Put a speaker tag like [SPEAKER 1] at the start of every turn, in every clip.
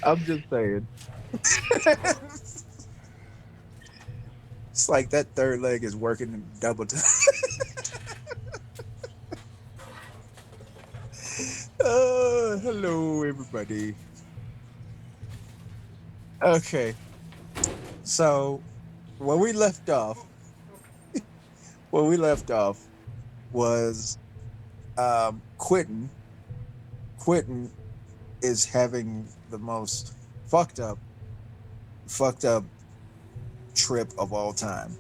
[SPEAKER 1] I'm just saying. It's like that third leg is working double time. Hello, everybody. Okay, so where we left off, where we left off was Quentin. Quentin is having the most fucked up, fucked up trip of all time,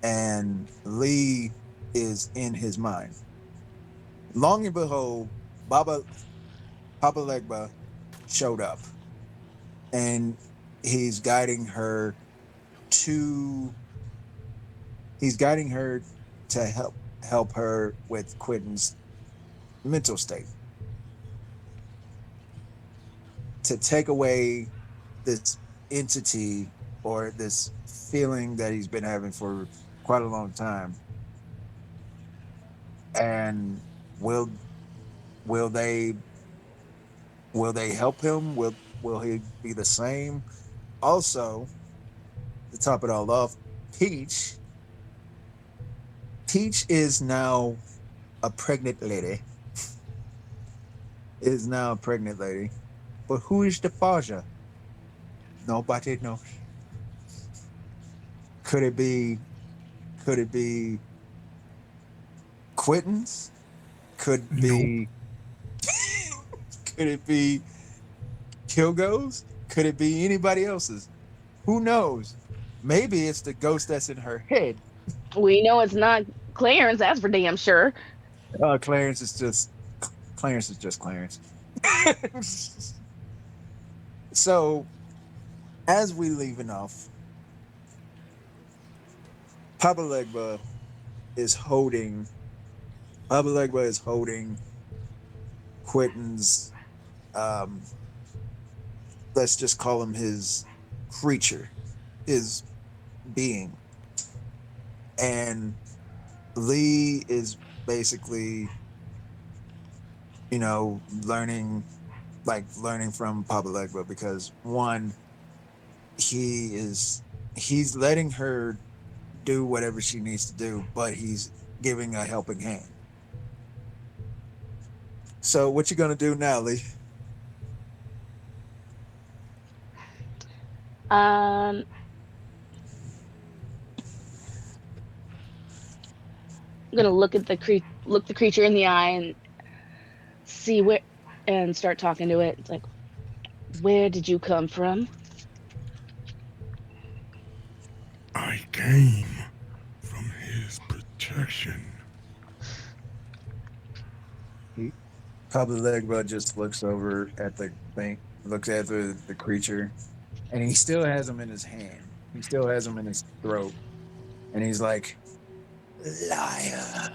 [SPEAKER 1] and Lee is in his mind. Long and behold, Papa Legba showed up, and he's guiding her to he's guiding her to help her with Quentin's mental state, to take away this entity or this feeling that he's been having for quite a long time. And will will they will they help him? Will he be the same? Also, to top it all off, Peach Peach is now a pregnant lady. Is now a pregnant lady. But who is the father? Nobody knows. Could it be could it be Quentin's? Could
[SPEAKER 2] Nope.
[SPEAKER 1] be could it be Kilgo's? Could it be anybody else's? Who knows? Maybe it's the ghost that's in her head.
[SPEAKER 3] We know it's not Clarence, that's for damn sure.
[SPEAKER 1] Clarence is just Clarence is just Clarence. So as we leaving off, Papa Legba is holding Papa Legba is holding Quentin's um let's just call him his creature, his being. And Lee is basically, learning learning from Papa Legba because one, he's letting her do whatever she needs to do, but he's giving a helping hand. So what you gonna do now, Lee?
[SPEAKER 3] Um, I'm gonna look the creature in the eye and see where, and start talking to it. It's like, where did you come from?
[SPEAKER 2] I came from his protection.
[SPEAKER 1] He, Papa Legba just looks over at the thing, looks at the creature, and he still has him in his hand. He still has him in his throat, and he's like, "Liar!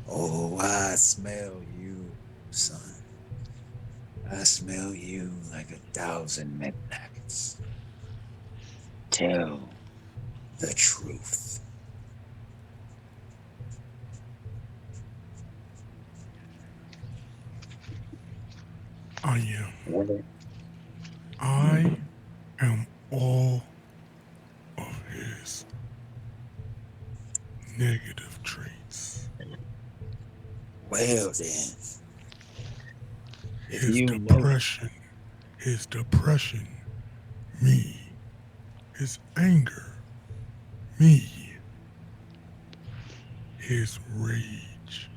[SPEAKER 1] Oh, I smell you, son. I smell you like 1,000 midnights. Tell the truth."
[SPEAKER 2] I am.
[SPEAKER 1] What?
[SPEAKER 2] I am all of his negative traits.
[SPEAKER 1] Well, then, if
[SPEAKER 2] His
[SPEAKER 1] you know,
[SPEAKER 2] depression, me. His anger, me. His rage,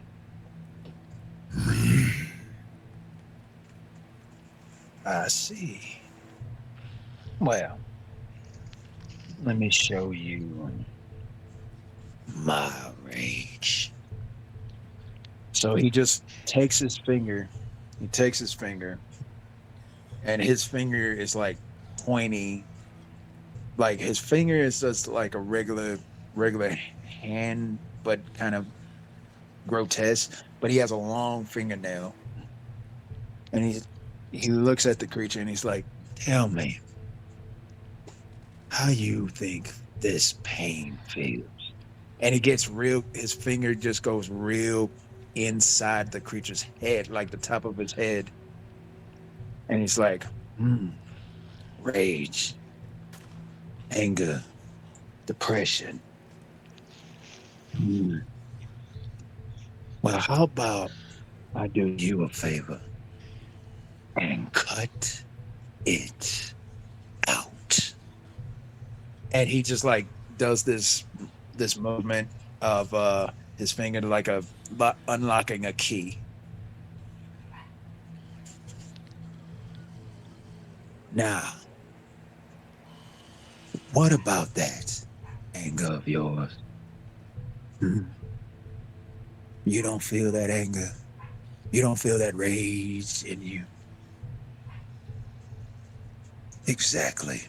[SPEAKER 2] me.
[SPEAKER 1] I see. Well, let me show you my rage. So he just takes his finger. He takes his finger, and his finger is like pointy. Like his finger is just like a regular hand, but kind of grotesque. But he has a long fingernail, and he looks at the creature and he's like, "Tell me, how you think this pain feels?" And he gets real. His finger just goes real inside the creature's head, like the top of his head, and he's like, Hmm. Rage, anger, depression. Hmm. Well, how about I do you a favor and cut it out? And he just like does this movement of his finger like a unlocking a key. Now, what about that anger of yours? Hmm? You don't feel that anger. You don't feel that rage in you. Exactly.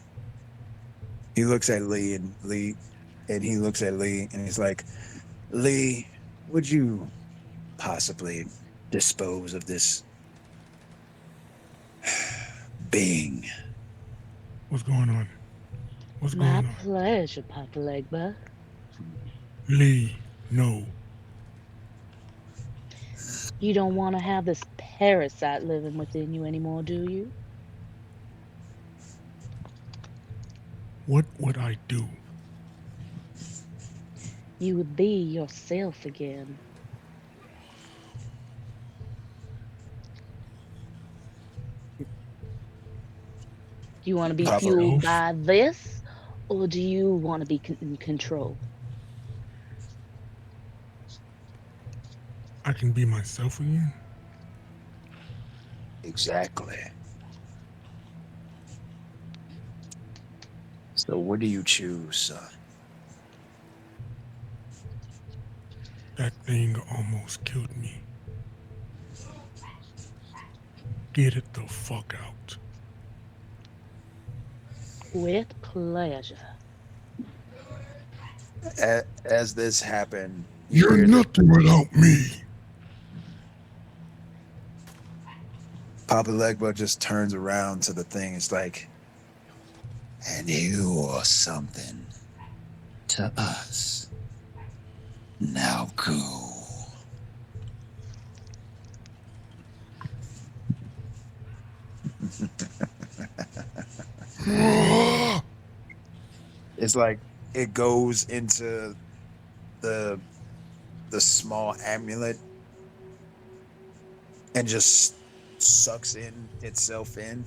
[SPEAKER 1] He looks at Lee, and he looks at Lee, and he's like, Lee, would you possibly dispose of this being?
[SPEAKER 2] What's going on? What's
[SPEAKER 3] My
[SPEAKER 2] going on?
[SPEAKER 3] pleasure, Papa Legba.
[SPEAKER 2] Lee, no.
[SPEAKER 3] You don't want to have this parasite living within you anymore, do you?
[SPEAKER 2] What would I do?
[SPEAKER 3] You would be yourself again. Do you want to be
[SPEAKER 1] Papa,
[SPEAKER 3] fueled
[SPEAKER 2] Myself?
[SPEAKER 3] by this, or do you want to be in control?
[SPEAKER 2] I can be myself again?
[SPEAKER 1] exactly. So what do you choose, son?
[SPEAKER 2] That thing almost killed me. Get it the fuck out.
[SPEAKER 3] With pleasure.
[SPEAKER 1] As this happened, you
[SPEAKER 2] You're
[SPEAKER 1] hear that
[SPEAKER 2] nothing without me.
[SPEAKER 1] Papa Legba just turns around to the thing. It's like, and you are something to us. Now go. It's like it goes into the the small amulet and just sucks in itself in.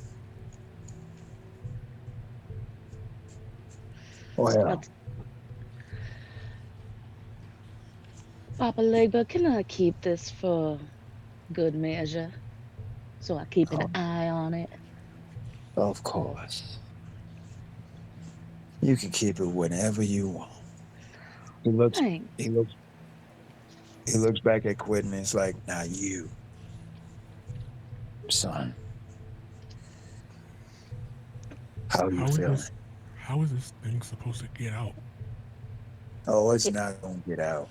[SPEAKER 1] Well,
[SPEAKER 3] But Papa Legba, can I keep this for good measure? So I keep an
[SPEAKER 1] oh,
[SPEAKER 3] eye on it.
[SPEAKER 1] of course. You can keep it whenever you want. He looks
[SPEAKER 3] Thanks.
[SPEAKER 1] he looks he looks back at Quinn and it's like, now you, son, how you
[SPEAKER 2] How is
[SPEAKER 1] feeling?
[SPEAKER 2] this how is this thing supposed to get out?
[SPEAKER 1] Oh, it's
[SPEAKER 3] It,
[SPEAKER 1] not gonna get out.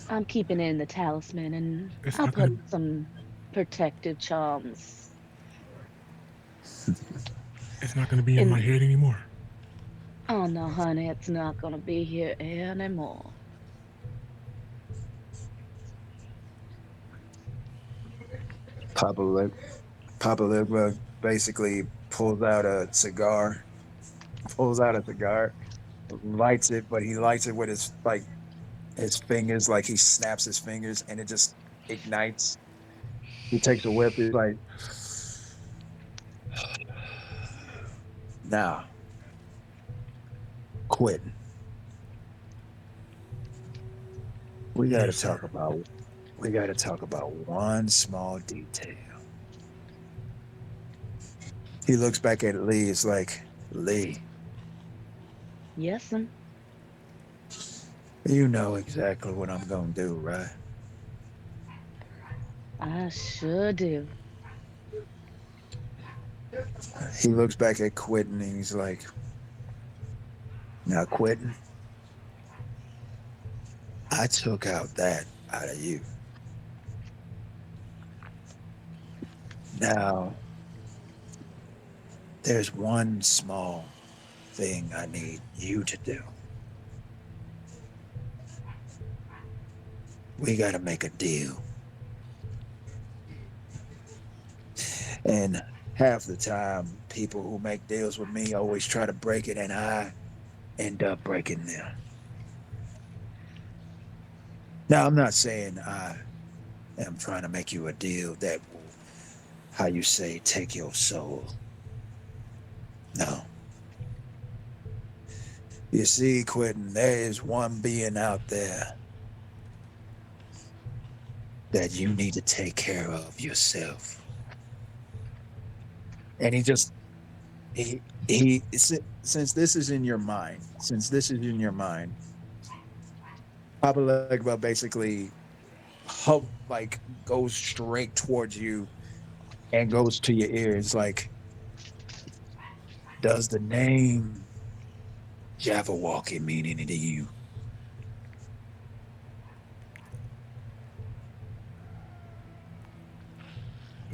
[SPEAKER 3] I'm keeping it in the talisman, and
[SPEAKER 2] It's
[SPEAKER 3] I'll
[SPEAKER 2] not gonna
[SPEAKER 3] put some protective charms
[SPEAKER 2] it's not gonna be in my
[SPEAKER 3] in.
[SPEAKER 2] head anymore.
[SPEAKER 3] Oh no, honey, it's not gonna be here anymore.
[SPEAKER 1] Papa Leg Papa Legba basically pulls out a cigar, lights it, but he lights it with his like his fingers, like he snaps his fingers and it just ignites. He takes a whip, he's like, now, quit. We gotta
[SPEAKER 2] Yes,
[SPEAKER 1] talk
[SPEAKER 2] sir.
[SPEAKER 1] about we gotta talk about one small detail. He looks back at Lee, it's like, Lee,
[SPEAKER 3] Yes'm,
[SPEAKER 1] you know exactly what I'm gonna do, right?
[SPEAKER 3] I sure do.
[SPEAKER 1] He looks back at Quentin and he's like, now Quentin, I took out that out of you. Now there's one small thing I need you to do. We gotta make a deal. And half the time, people who make deals with me always try to break it, and I end up breaking them. Now, I'm not saying I am trying to make you a deal that will, how you say, take your soul. No. You see, Quentin, there is one being out there that you need to take care of yourself. And he, since this is in your mind, Papa Legba basically like goes straight towards you and goes to your ears like, does the name Jabberwocky mean anything to you?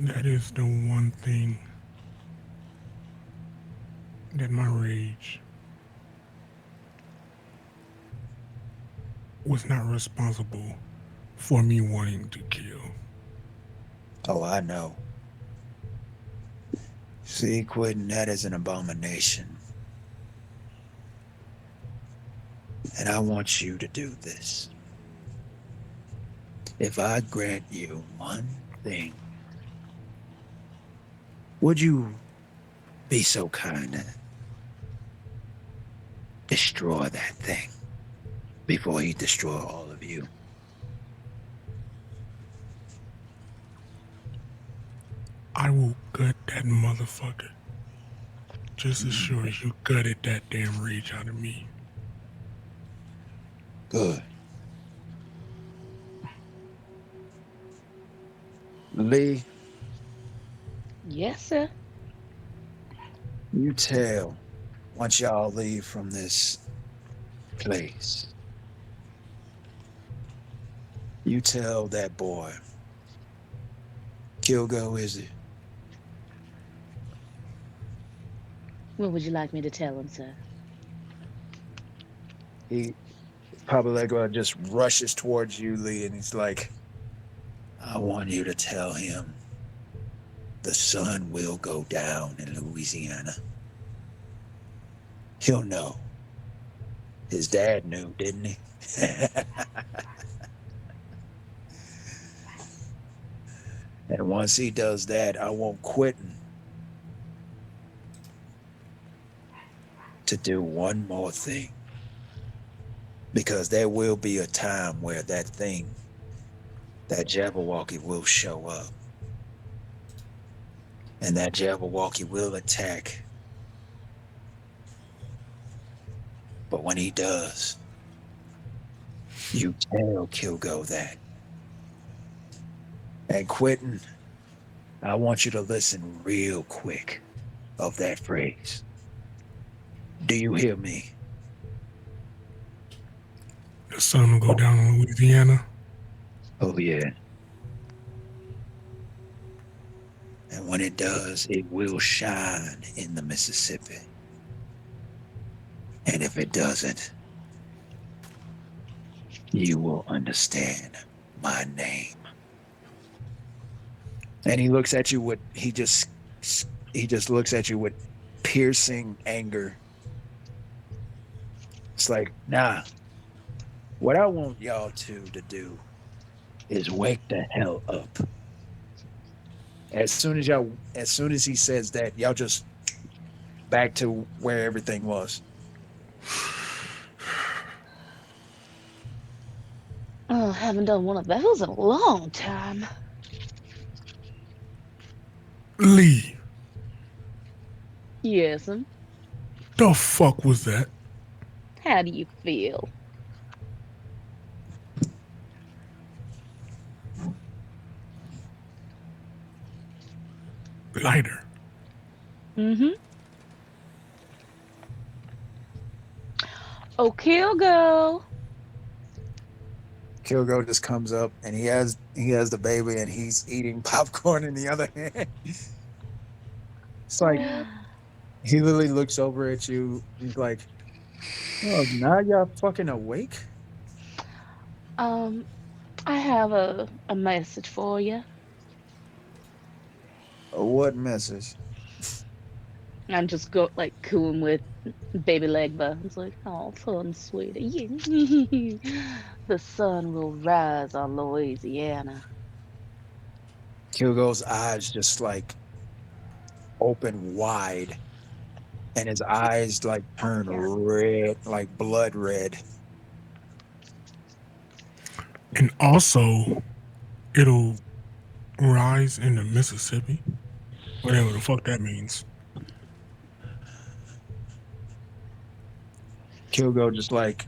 [SPEAKER 2] That is the one thing that my rage was not responsible for me wanting to kill.
[SPEAKER 1] Oh, I know. See, Quentin, that is an abomination. And I want you to do this. If I grant you one thing, would you be so kind to destroy that thing before he destroy all of you?
[SPEAKER 2] I will gut that motherfucker just as
[SPEAKER 1] Mm,
[SPEAKER 2] sure as you gutted that damn rage out of me.
[SPEAKER 1] good. Lee,
[SPEAKER 3] Yes, sir.
[SPEAKER 1] you tell once y'all leave from this place, you tell that boy, Kilgo, is it?
[SPEAKER 3] What would you like me to tell him, sir?
[SPEAKER 1] He Papa Legba just rushes towards you, Lee, and he's like, I want you to tell him the sun will go down in Louisiana. He'll know. His dad knew, didn't he? And once he does that, I won't quitting to do one more thing. Because there will be a time where that thing, that Jabberwocky will show up. And that Jabberwocky will attack. But when he does, you tell Kilgo that. And Quentin, I want you to listen real quick of that phrase. Do you hear me?
[SPEAKER 2] The sun will go down in Louisiana.
[SPEAKER 1] Oh, yeah. And when it does, it will shine in the Mississippi. And if it doesn't, you will understand my name. And he looks at you with he just looks at you with piercing anger. It's like, nah, what I want y'all to do is wake the hell up. As soon as he says that, y'all just back to where everything was.
[SPEAKER 3] Oh, I haven't done one of those in a long time.
[SPEAKER 2] Lee,
[SPEAKER 3] Yes'm.
[SPEAKER 2] the fuck was that?
[SPEAKER 3] How do you feel?
[SPEAKER 2] Lighter.
[SPEAKER 3] Mm-hmm. Oh, Kilgo.
[SPEAKER 1] Kilgo just comes up and he has the baby and he's eating popcorn in the other hand. It's like he literally looks over at you. He's like, "Oh, now y'all fucking awake?"
[SPEAKER 3] Um, I have a message for you.
[SPEAKER 1] What message?
[SPEAKER 3] I'm just go like cooing with baby Legba. It's like, oh, fun, sweetie. Yeah. The sun will rise on Louisiana.
[SPEAKER 1] Hugo's eyes just like open wide, and his eyes like
[SPEAKER 4] Oh
[SPEAKER 1] turn
[SPEAKER 4] yeah.
[SPEAKER 1] red, like blood red.
[SPEAKER 2] And also, it'll rise in the Mississippi, whatever the fuck that means.
[SPEAKER 1] Hugo just like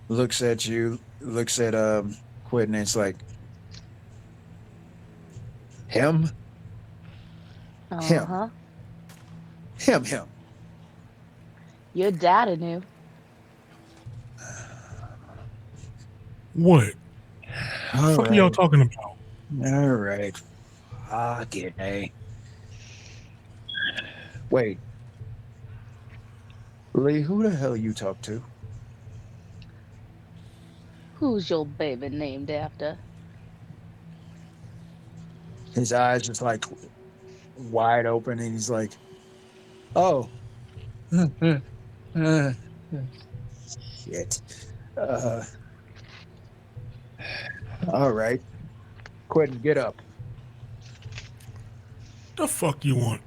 [SPEAKER 1] looks at you, looks at Quentin, and it's like him,
[SPEAKER 3] Uh
[SPEAKER 1] him,
[SPEAKER 3] huh.
[SPEAKER 1] him.
[SPEAKER 3] Your daddy knew.
[SPEAKER 2] What? The
[SPEAKER 1] All
[SPEAKER 2] fuck are y'all
[SPEAKER 1] right,
[SPEAKER 2] talking about?
[SPEAKER 1] all right. Fucking A. Wait, Lee, who the hell you talk to?
[SPEAKER 3] Who's your baby named after?
[SPEAKER 1] His eyes just like wide open, and he's like, oh, shit. Uh, all right, Quentin, get up.
[SPEAKER 2] The fuck you want?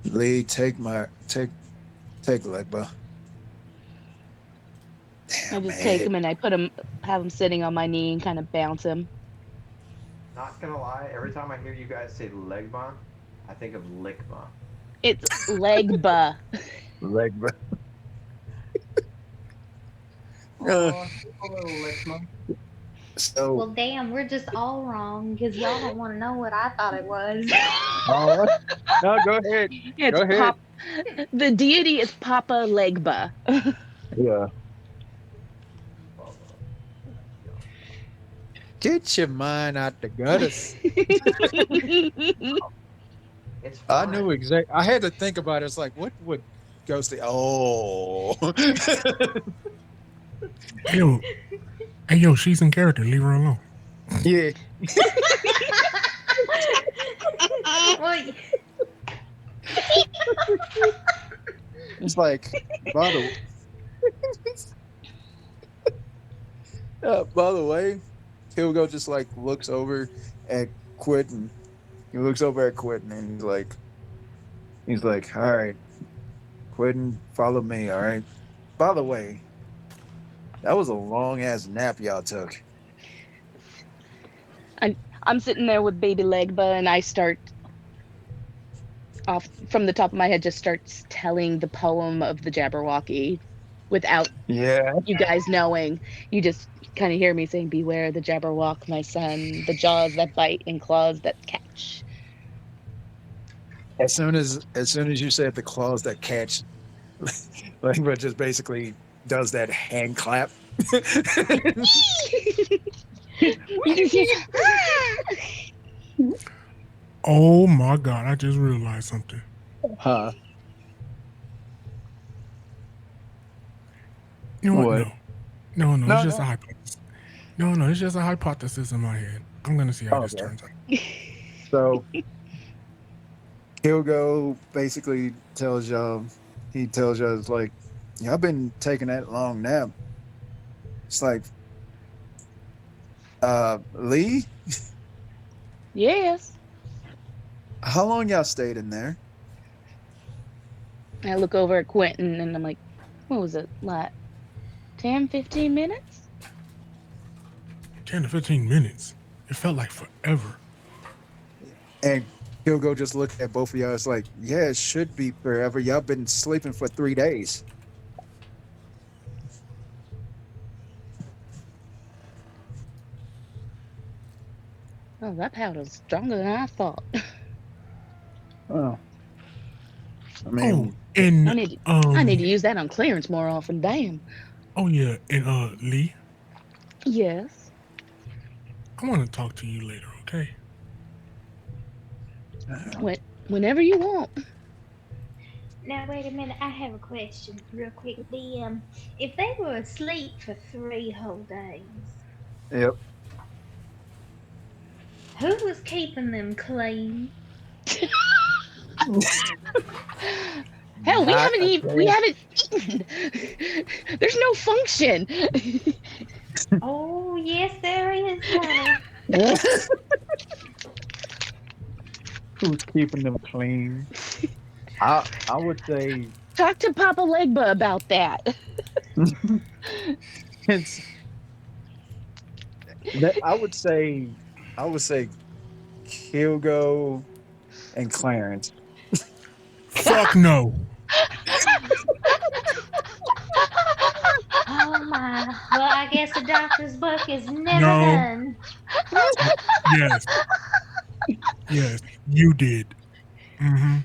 [SPEAKER 1] Lee, take Legba.
[SPEAKER 3] I
[SPEAKER 1] Damn
[SPEAKER 3] just take
[SPEAKER 1] man.
[SPEAKER 3] him and I have him sitting on my knee and kind of bounce him.
[SPEAKER 5] Not gonna lie, every time I hear you guys say Legba, I think of Lickma.
[SPEAKER 3] It's Legba.
[SPEAKER 1] Legba. Uh,
[SPEAKER 5] Oh, a little Lickma.
[SPEAKER 1] so,
[SPEAKER 4] Well, damn, we're just all wrong because y'all don't want to know what I thought it was.
[SPEAKER 1] uh, no, go ahead.
[SPEAKER 3] It's
[SPEAKER 1] Go ahead.
[SPEAKER 3] Pop. The deity is Papa Legba.
[SPEAKER 1] Yeah.
[SPEAKER 5] Bubba. Yeah.
[SPEAKER 1] Get your mind out the gutters.
[SPEAKER 5] It's
[SPEAKER 1] I
[SPEAKER 5] fine.
[SPEAKER 1] knew exactly. I had to think about it. It's like, what would Ghosty? Oh,
[SPEAKER 2] Hey yo, hey yo, she's in character. Leave her alone.
[SPEAKER 1] yeah.
[SPEAKER 4] Well,
[SPEAKER 1] It's like, by the by the way, Hugo just like looks over at Quentin. He looks over at Quentin, and he's like, all right, Quentin, follow me. All right. By the way, that was a long ass nap y'all took.
[SPEAKER 3] I'm sitting there with baby Legba and I start off from the top of my head just starts telling the poem of the Jabberwocky without
[SPEAKER 1] Yeah.
[SPEAKER 3] you guys knowing. You just kind of hear me saying, beware the Jabberwock, my son, the jaws that bite and claws that catch.
[SPEAKER 1] As soon as you said the claws that catch, like, but just basically does that hand clap.
[SPEAKER 3] You just hear, ah!
[SPEAKER 2] Oh my god, I just realized something.
[SPEAKER 1] Huh?
[SPEAKER 2] You know what?
[SPEAKER 1] What?
[SPEAKER 2] No, it's
[SPEAKER 1] No,
[SPEAKER 2] just a
[SPEAKER 1] no.
[SPEAKER 2] hypothesis. No, it's just a hypothesis in my head. I'm gonna see how this
[SPEAKER 1] Okay.
[SPEAKER 2] turns out.
[SPEAKER 1] So Hugo basically tells y'all, he tells y'all, it's like, y'all been taking that long nap. It's like, Lee,
[SPEAKER 3] Yes.
[SPEAKER 1] how long y'all stayed in there?
[SPEAKER 3] I look over at Quentin and I'm like, what was it, like 10, 15 minutes?
[SPEAKER 2] 10 to 15 minutes. It felt like forever.
[SPEAKER 1] And Hugo just looked at both of y'all. It's like, yeah, it should be forever. Y'all been sleeping for 3 days.
[SPEAKER 3] Oh, that powder's stronger than I thought.
[SPEAKER 1] Oh, I
[SPEAKER 2] Oh,
[SPEAKER 1] mean,
[SPEAKER 3] I
[SPEAKER 2] and
[SPEAKER 3] need I need to use that on clearance more often. Damn.
[SPEAKER 2] oh yeah, and Lee,
[SPEAKER 3] Yes.
[SPEAKER 2] I want to talk to you later, okay?
[SPEAKER 3] When, whenever you want.
[SPEAKER 4] now wait a minute. I have a question, real quick. If they were asleep for 3 whole days,
[SPEAKER 1] yep.
[SPEAKER 4] Who was keeping them clean?
[SPEAKER 3] Hell,
[SPEAKER 1] Not a
[SPEAKER 3] we
[SPEAKER 1] damn.
[SPEAKER 3] haven't eaten. There's no function.
[SPEAKER 4] Oh, yes, there is, honey.
[SPEAKER 1] Who's keeping them clean? I would say
[SPEAKER 3] Talk to Papa Legba about that.
[SPEAKER 1] it's that I would say Kilgo and Clarence.
[SPEAKER 2] Fuck no.
[SPEAKER 4] Oh, my. Well, I guess the doctor's book is never
[SPEAKER 2] No.
[SPEAKER 4] done.
[SPEAKER 2] Yes. Yes. You did. Mm-hmm.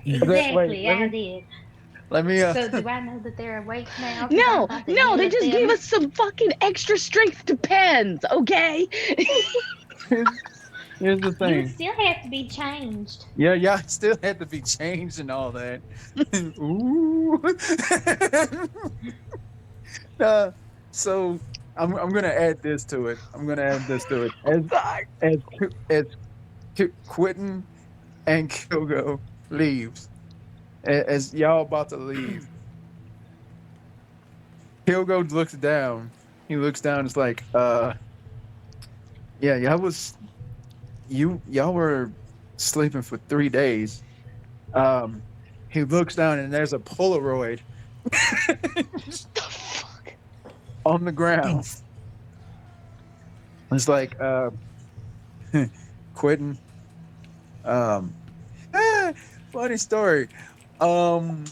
[SPEAKER 2] Yes.
[SPEAKER 1] Wait,
[SPEAKER 4] Exactly, I did.
[SPEAKER 1] let me
[SPEAKER 4] So, do I know that they're awake now? 'Cause I'm
[SPEAKER 3] No,
[SPEAKER 4] about to
[SPEAKER 3] no,
[SPEAKER 4] yell
[SPEAKER 3] they
[SPEAKER 4] at
[SPEAKER 3] just gave
[SPEAKER 4] them.
[SPEAKER 3] us some fucking extra strength depends, okay?
[SPEAKER 1] here's the
[SPEAKER 4] You would
[SPEAKER 1] thing.
[SPEAKER 4] still have to be changed.
[SPEAKER 1] Yeah, yeah, I still had to be changed and all that. Ooh. uh, so I'm gonna add this to it. I'm gonna add this to it. As as Quentin and Kilgo leaves, as y'all about to leave, Kilgo looks down. He looks down. It's like, yeah, y'all were sleeping for 3 days. Um, he looks down and there's a Polaroid on the ground. It's like, Quentin. Um, funny story. Um,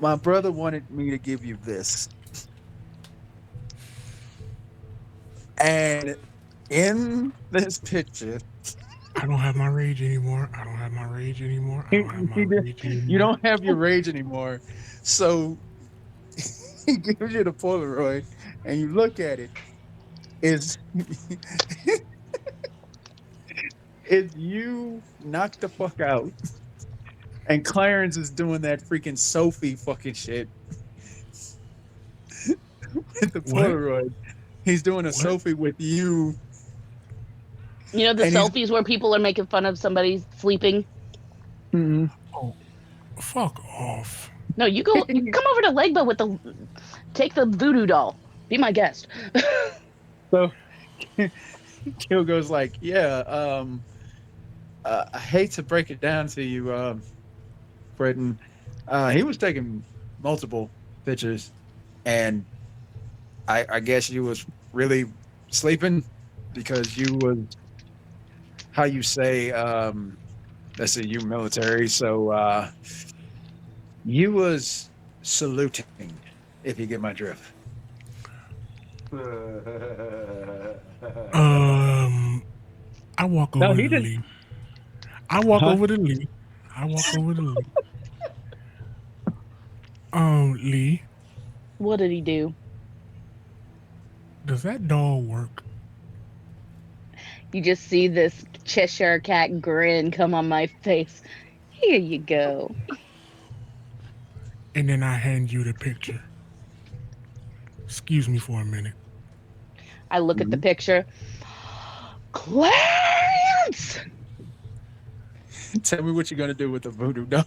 [SPEAKER 1] my brother wanted me to give you this, and in this picture,
[SPEAKER 2] I don't have my rage anymore. I don't have my rage anymore. I don't have my rage
[SPEAKER 1] you
[SPEAKER 2] anymore.
[SPEAKER 1] don't have your rage anymore. So he gives you the Polaroid, and you look at it. Is is you knocked the fuck out, and Clarence is doing that freaking Sophie fucking shit with the
[SPEAKER 2] What?
[SPEAKER 1] Polaroid. He's doing a
[SPEAKER 2] What?
[SPEAKER 1] Sophie with you,
[SPEAKER 3] You know the
[SPEAKER 1] and he's
[SPEAKER 3] selfies where people are making fun of somebody sleeping?
[SPEAKER 1] Mhm.
[SPEAKER 2] Oh, fuck off.
[SPEAKER 3] No, you come over to Legba with take the voodoo doll. Be my guest.
[SPEAKER 1] So Kill goes like, yeah, I hate to break it down to you, Britton. He was taking multiple pictures, and I guess you was really sleeping because you was how you say, let's say you military, so you was saluting, if you get my drift.
[SPEAKER 2] I walk
[SPEAKER 1] No,
[SPEAKER 2] over
[SPEAKER 1] he
[SPEAKER 2] to
[SPEAKER 1] didn't.
[SPEAKER 2] Lee. I walk
[SPEAKER 1] Huh?
[SPEAKER 2] over to Lee. I walk over to Lee. Lee,
[SPEAKER 3] What did he do?
[SPEAKER 2] does that doll work?
[SPEAKER 3] You just see this Cheshire cat grin come on my face. Here you go.
[SPEAKER 2] And then I hand you the picture. Excuse me for a minute.
[SPEAKER 3] I look at the
[SPEAKER 1] Mhm.
[SPEAKER 3] picture. Clarence!
[SPEAKER 1] Tell me what you're gonna do with the voodoo doll.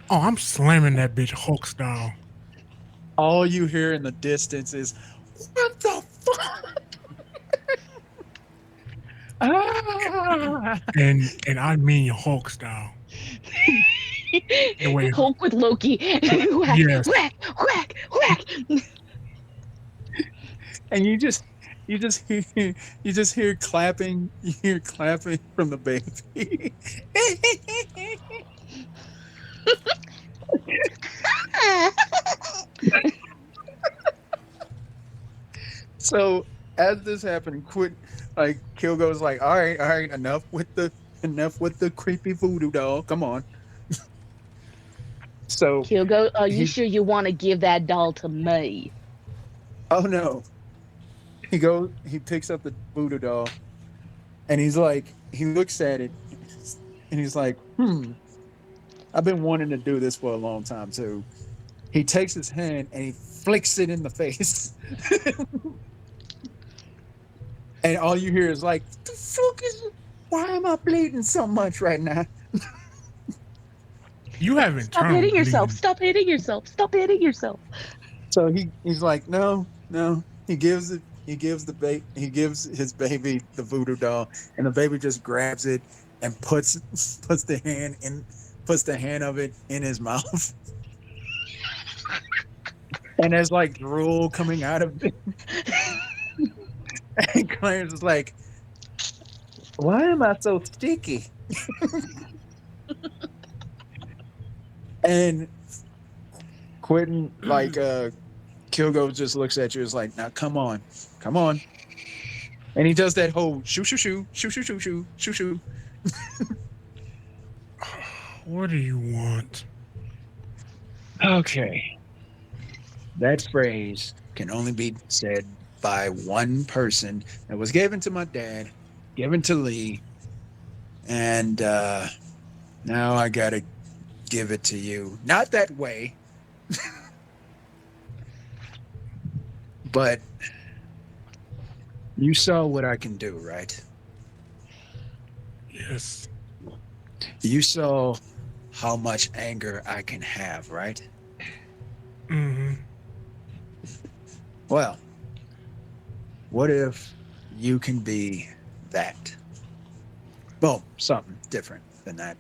[SPEAKER 2] Oh, I'm slamming that bitch Hulk style.
[SPEAKER 1] All you hear in the distance is, "What the fuck?" Ah!
[SPEAKER 2] And I mean Hulk style. The way
[SPEAKER 3] Hulk with Loki. Whack,
[SPEAKER 2] yes.
[SPEAKER 3] whack, whack, whack.
[SPEAKER 1] And you just hear clapping. You hear clapping from the baby. So as this happened, quit like Kill goes like, all right, enough with the creepy voodoo doll. Come on. So
[SPEAKER 3] Kyoko, are you
[SPEAKER 1] he
[SPEAKER 3] sure you want to give that doll to me?
[SPEAKER 1] oh no. He picks up the voodoo doll and he looks at it and he's like, I've been wanting to do this for a long time too. He takes his hand and he flicks it in the face. And all you hear is like, the fuck is, why am I bleeding so much right now?
[SPEAKER 2] You have
[SPEAKER 3] Stop
[SPEAKER 2] internal
[SPEAKER 3] hitting yourself.
[SPEAKER 2] bleeding.
[SPEAKER 3] Stop hitting yourself. Stop hitting yourself.
[SPEAKER 1] So he's like, no, no. He gives it. He gives He gives his baby the voodoo doll, and the baby just grabs it and puts the hand in puts the hand of it in his mouth, and there's like drool coming out of it. And Clarence is like, why am I so sticky? And Quentin, like, Kilgo just looks at you. Is like, now come on, come on. And he does that whole shoo shoo shoo shoo shoo shoo shoo shoo shoo.
[SPEAKER 2] What do you want?
[SPEAKER 1] Okay. That phrase can only be said by one person. It was given to my dad, given to Lee, and now I gotta give it to you. Not that way, but you saw what I can do, right?
[SPEAKER 2] Yes.
[SPEAKER 1] You saw how much anger I can have, right?
[SPEAKER 2] Mm-hmm.
[SPEAKER 1] Well, what if you can be that? Well, something different than that.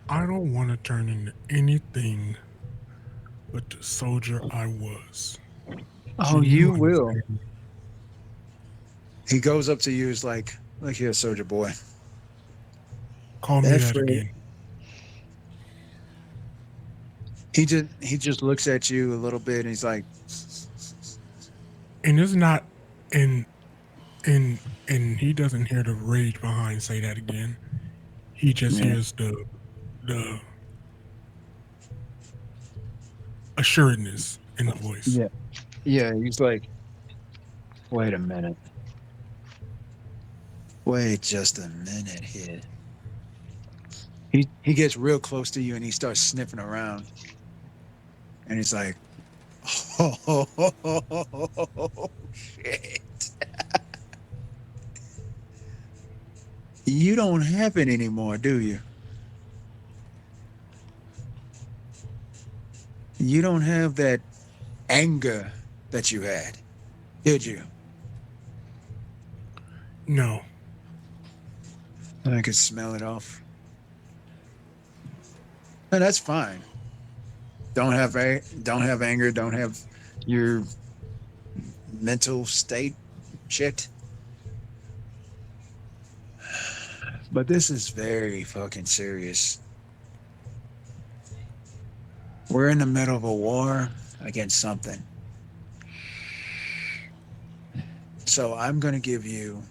[SPEAKER 2] I don't want to turn into anything but the soldier I was.
[SPEAKER 1] Oh,
[SPEAKER 2] Do
[SPEAKER 1] you
[SPEAKER 2] you
[SPEAKER 1] will.
[SPEAKER 2] understand?
[SPEAKER 1] He goes up to you, is like, look here, soldier boy.
[SPEAKER 2] Call me
[SPEAKER 1] That
[SPEAKER 2] that
[SPEAKER 1] phrase,
[SPEAKER 2] again.
[SPEAKER 1] he just looks at you a little bit and he's like,
[SPEAKER 2] And it's not and and he doesn't hear the rage behind say that again. He just
[SPEAKER 1] yeah,
[SPEAKER 2] hears the assuredness in the voice.
[SPEAKER 1] yeah, yeah. He's like, wait a minute. Wait just a minute here. He gets real close to you and he starts sniffing around and he's like, oh shit. You don't have it anymore, do you? You don't have that anger that you had, did you?
[SPEAKER 2] No.
[SPEAKER 1] I could smell it off. And that's fine. Don't have anger, don't have your mental state shit. But this is very fucking serious. We're in the middle of a war against something. So I'm going to give you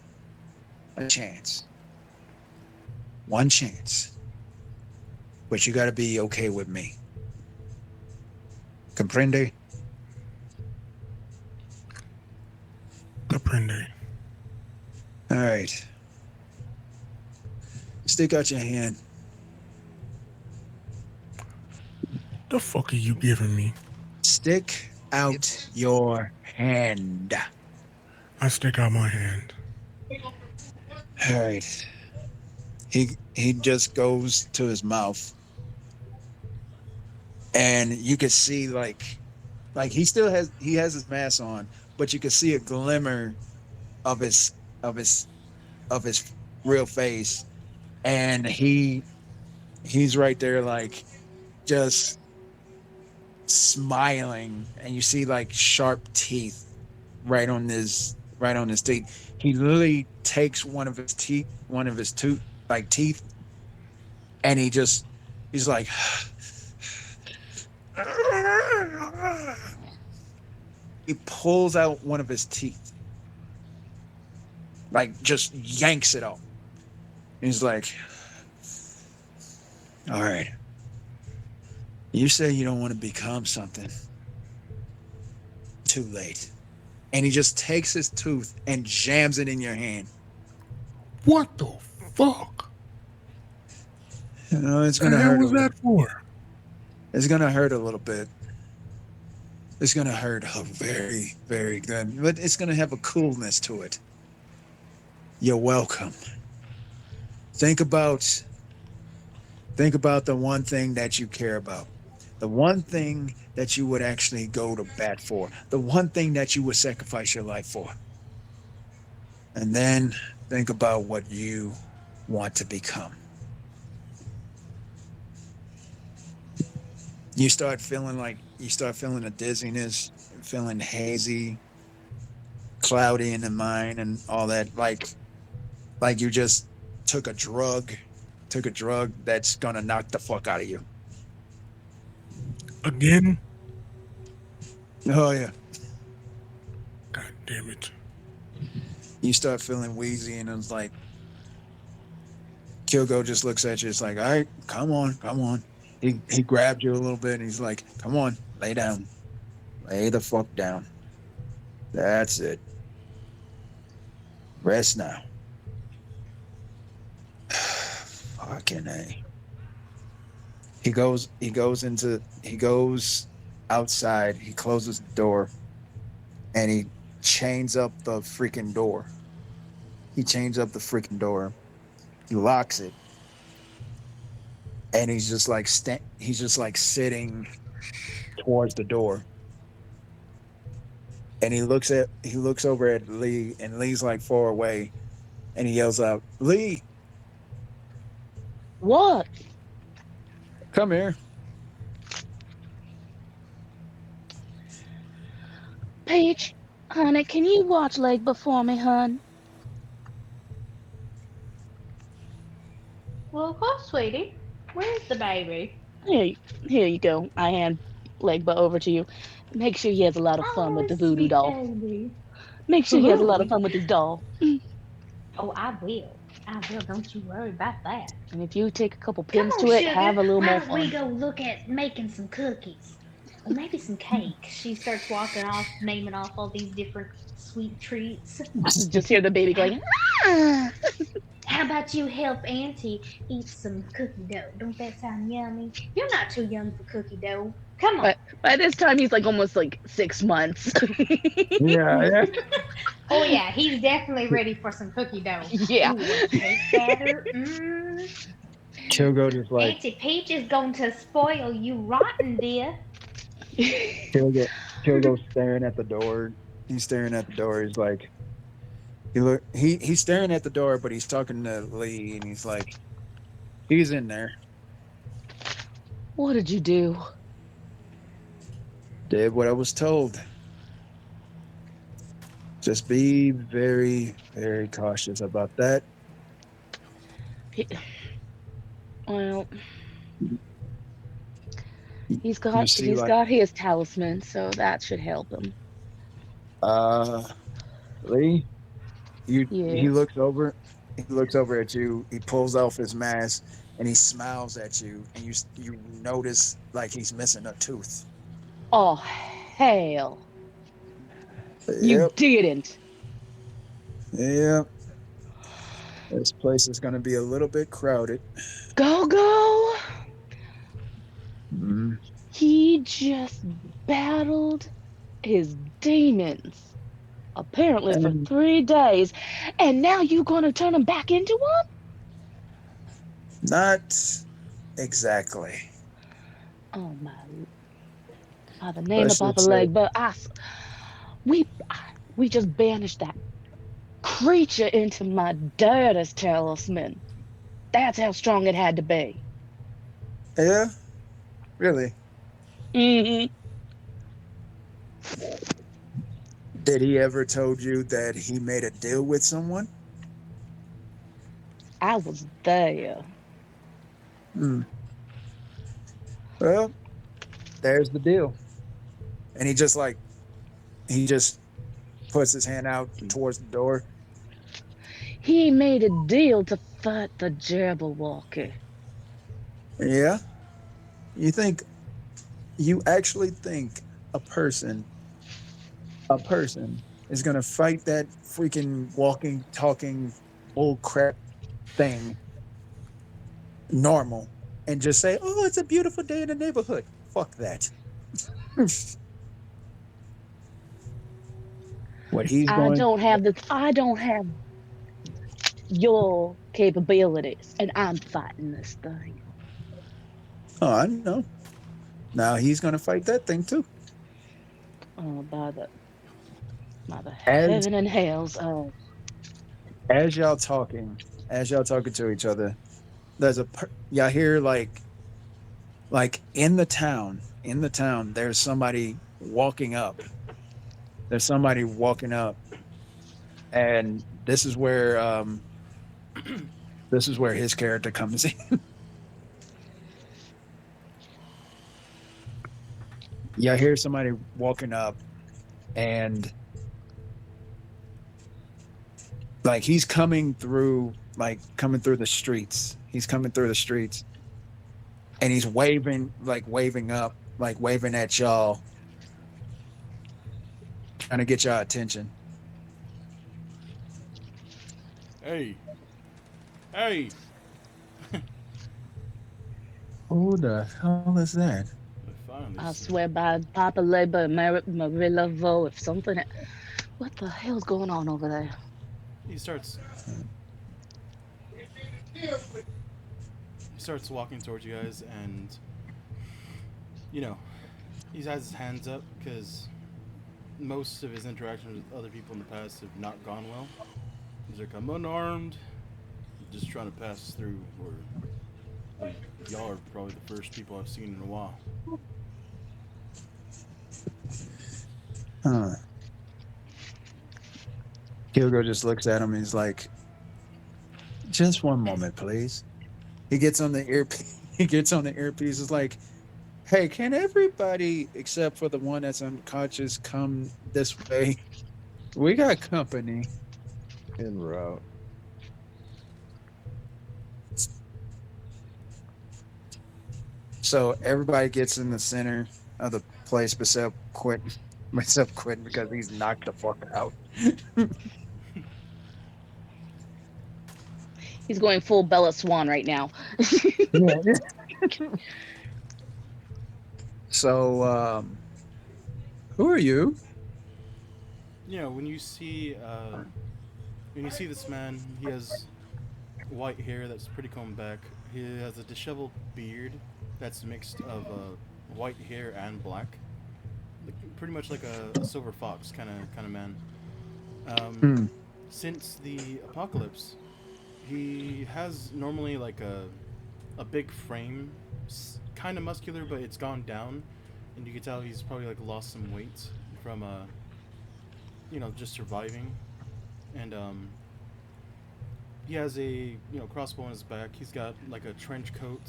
[SPEAKER 1] a chance. One chance. But you got to be okay with me. Comprende?
[SPEAKER 2] Comprende.
[SPEAKER 1] All right. Stick out your hand.
[SPEAKER 2] The fuck are you giving me?
[SPEAKER 1] Stick out your hand.
[SPEAKER 2] I stick out my hand.
[SPEAKER 1] All right. He just goes to his mouth, and you can see like he has his mask on, but you can see a glimmer of of his of his real face, and he's right there like just smiling, and you see like sharp teeth right on his teeth. He literally takes one of his teeth, and he's like, he pulls out one of his teeth, like just yanks it off. He's like, all right, you say you don't want to become something. Too late. And he just takes his tooth and jams it in your hand.
[SPEAKER 2] What the fuck?
[SPEAKER 1] You know, it's
[SPEAKER 2] The
[SPEAKER 1] gonna
[SPEAKER 2] hell
[SPEAKER 1] hurt a
[SPEAKER 2] was
[SPEAKER 1] little.
[SPEAKER 2] that for?
[SPEAKER 1] It's gonna hurt a little bit. It's gonna hurt very, very good, but it's gonna have a coolness to it. You're welcome. Think about think about the one thing that you care about. The one thing that you would actually go to bat for. The one thing that you would sacrifice your life for. And then think about what you want to become. You start feeling a dizziness, feeling hazy, cloudy in the mind and all that, like you just took a drug, took a drug that's gonna knock the fuck out of you.
[SPEAKER 2] Again?
[SPEAKER 1] Oh yeah.
[SPEAKER 2] God damn it.
[SPEAKER 1] You start feeling wheezy and it's like Kyoko just looks at you, it's like, all right, come on, come on. He grabbed you a little bit and he's like, come on, lay down. Lay the fuck down. That's it. Rest now. Fucking A. He goes outside, he closes the door, and he chains up the freaking door. He chains up the freaking door. He locks it, and he's just like sitting towards the door. And he looks over at Lee, and Lee's like far away, and he yells out, Lee,
[SPEAKER 3] What?
[SPEAKER 1] come here.
[SPEAKER 3] Peach, honey, can you watch Legba for me, hun?
[SPEAKER 4] Well, of course, sweetie. Where's the baby?
[SPEAKER 3] Here you go. I hand Legba over to you. Make sure he has a lot of fun with the voodoo
[SPEAKER 4] sweet
[SPEAKER 3] doll.
[SPEAKER 4] baby.
[SPEAKER 3] Make sure he has a lot of fun with his doll.
[SPEAKER 4] Oh, I will. I will. Don't you worry about that.
[SPEAKER 3] And if you take a couple
[SPEAKER 4] Come
[SPEAKER 3] pins
[SPEAKER 4] on,
[SPEAKER 3] to it,
[SPEAKER 4] sugar.
[SPEAKER 3] have a little
[SPEAKER 4] Why
[SPEAKER 3] more
[SPEAKER 4] don't we
[SPEAKER 3] fun.
[SPEAKER 4] go look at making some cookies? Or maybe some cake. She starts walking off, naming off all these different sweet treats.
[SPEAKER 3] Just hear the baby going, ah!
[SPEAKER 4] How about you help Auntie eat some cookie dough? Don't that sound yummy? You're not too young for cookie dough. Come on.
[SPEAKER 3] But by this time, he's like almost like 6 months.
[SPEAKER 1] Yeah, yeah.
[SPEAKER 4] Oh yeah, he's definitely ready for some cookie dough.
[SPEAKER 3] Yeah.
[SPEAKER 4] Ooh, a cake batter.
[SPEAKER 1] Kyoko just like
[SPEAKER 4] Auntie Peach is going to spoil you rotten, dear.
[SPEAKER 1] Kyoko, Kyogo's staring at the door. He's staring at the door. He's like, he's staring at the door, but he's talking to Lee, and he's like, he's in there.
[SPEAKER 3] What did you do?
[SPEAKER 1] Did what I was told. Just be very, very cautious about that.
[SPEAKER 3] Well, he's
[SPEAKER 1] You see, like,
[SPEAKER 3] got his talisman, so that should help him.
[SPEAKER 1] Lee, he
[SPEAKER 3] Yes.
[SPEAKER 1] looks over. He looks over at you. He pulls off his mask and he smiles at you, and you notice like he's missing a tooth.
[SPEAKER 3] Oh hell! You
[SPEAKER 1] Yep,
[SPEAKER 3] didn't.
[SPEAKER 1] yep. This place is going to be a little bit crowded.
[SPEAKER 3] Go!
[SPEAKER 1] Mm.
[SPEAKER 3] He just battled his demons, apparently for
[SPEAKER 1] And
[SPEAKER 3] 3 days, and now you gonna turn him back into one?
[SPEAKER 1] not exactly.
[SPEAKER 3] Oh my! By the name
[SPEAKER 1] Let's
[SPEAKER 3] of Papa
[SPEAKER 1] just say,
[SPEAKER 3] Leg, but we just banished that creature into my dad's talisman. That's how strong it had to be.
[SPEAKER 1] yeah, really.
[SPEAKER 3] Hmm.
[SPEAKER 1] Did he ever told you that he made a deal with someone?
[SPEAKER 3] I was there.
[SPEAKER 1] Hmm. Well, there's the deal. And he just puts his hand out towards the door.
[SPEAKER 3] He made a deal to fight the Jabberwocky.
[SPEAKER 1] Yeah. You actually think a person is gonna fight that freaking walking, talking bull crap thing normal and just say, oh, it's a beautiful day in the neighborhood. Fuck that. What he's
[SPEAKER 3] I
[SPEAKER 1] going.
[SPEAKER 3] don't have the I don't have your capabilities, and I'm fighting this thing.
[SPEAKER 1] Oh, I know. Now he's going to fight that thing too.
[SPEAKER 3] Oh, by the
[SPEAKER 1] As
[SPEAKER 3] heaven and hells. Oh,
[SPEAKER 1] as y'all talking, as y'all talking to each other, y'all hear like in the town, there's somebody walking up. There's somebody walking up, and this is where his character comes in. Y'all hear somebody walking up, and like coming through the streets. He's coming through the streets, and he's waving, like waving up, like waving at y'all, trying to get y'all attention.
[SPEAKER 6] Hey, hey!
[SPEAKER 1] Who the hell is that?
[SPEAKER 6] I finally
[SPEAKER 3] I
[SPEAKER 6] see.
[SPEAKER 3] swear by Papa Labor and Marilla Vo, if something. What the hell's going on over there?
[SPEAKER 6] He starts. He starts walking towards you guys, and you know he has his hands up because most of his interactions with other people in the past have not gone well. He's like, I'm unarmed, just trying to pass through. Or well, y'all are probably the first people I've seen in a while.
[SPEAKER 1] Huh. Hugo just looks at him and he's like, "Just one moment, please." He gets on the earpiece. He gets on the earpiece. Is like, "Hey, can everybody except for the one that's unconscious come this way? We got company."
[SPEAKER 5] En route.
[SPEAKER 1] So everybody gets in the center of the place except Quentin. Except Quentin because he's knocked the fuck out.
[SPEAKER 3] He's going full Bella Swan right now.
[SPEAKER 1] Yeah. So, who are you?
[SPEAKER 6] You know, when you see this man, he has white hair that's pretty combed back. He has a disheveled beard that's mixed of white hair and black, like, pretty much like a silver fox kind of man. Um,
[SPEAKER 1] Hmm.
[SPEAKER 6] since the apocalypse, he has normally like a big frame, kind of muscular, but it's gone down, and you can tell he's probably like lost some weight from just surviving, and he has a crossbow on his back. He's got like a trench coat,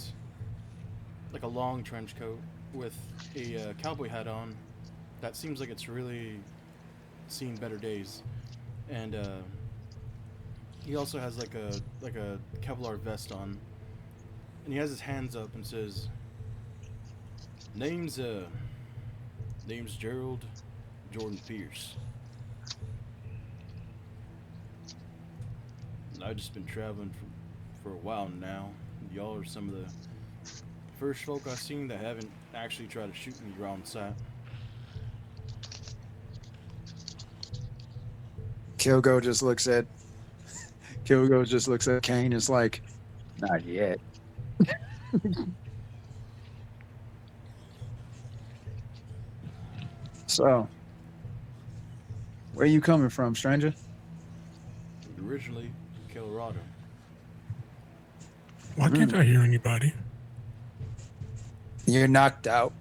[SPEAKER 6] like a long trench coat with a cowboy hat on. That seems like it's really seen better days, and he also has like a Kevlar vest on, and he has his hands up and says, "Name's name's Gerald Jordan Pierce. And I've just been traveling for a while now. Y'all are some of the first folk I've seen that haven't actually tried to shoot me around sight."
[SPEAKER 1] Kilgo just looks at Kilgo just looks at Kane. It's like, not yet. So, where you coming from, stranger?
[SPEAKER 6] Originally, Colorado.
[SPEAKER 2] Why can't
[SPEAKER 1] Mm.
[SPEAKER 2] I hear anybody?
[SPEAKER 1] You're knocked out.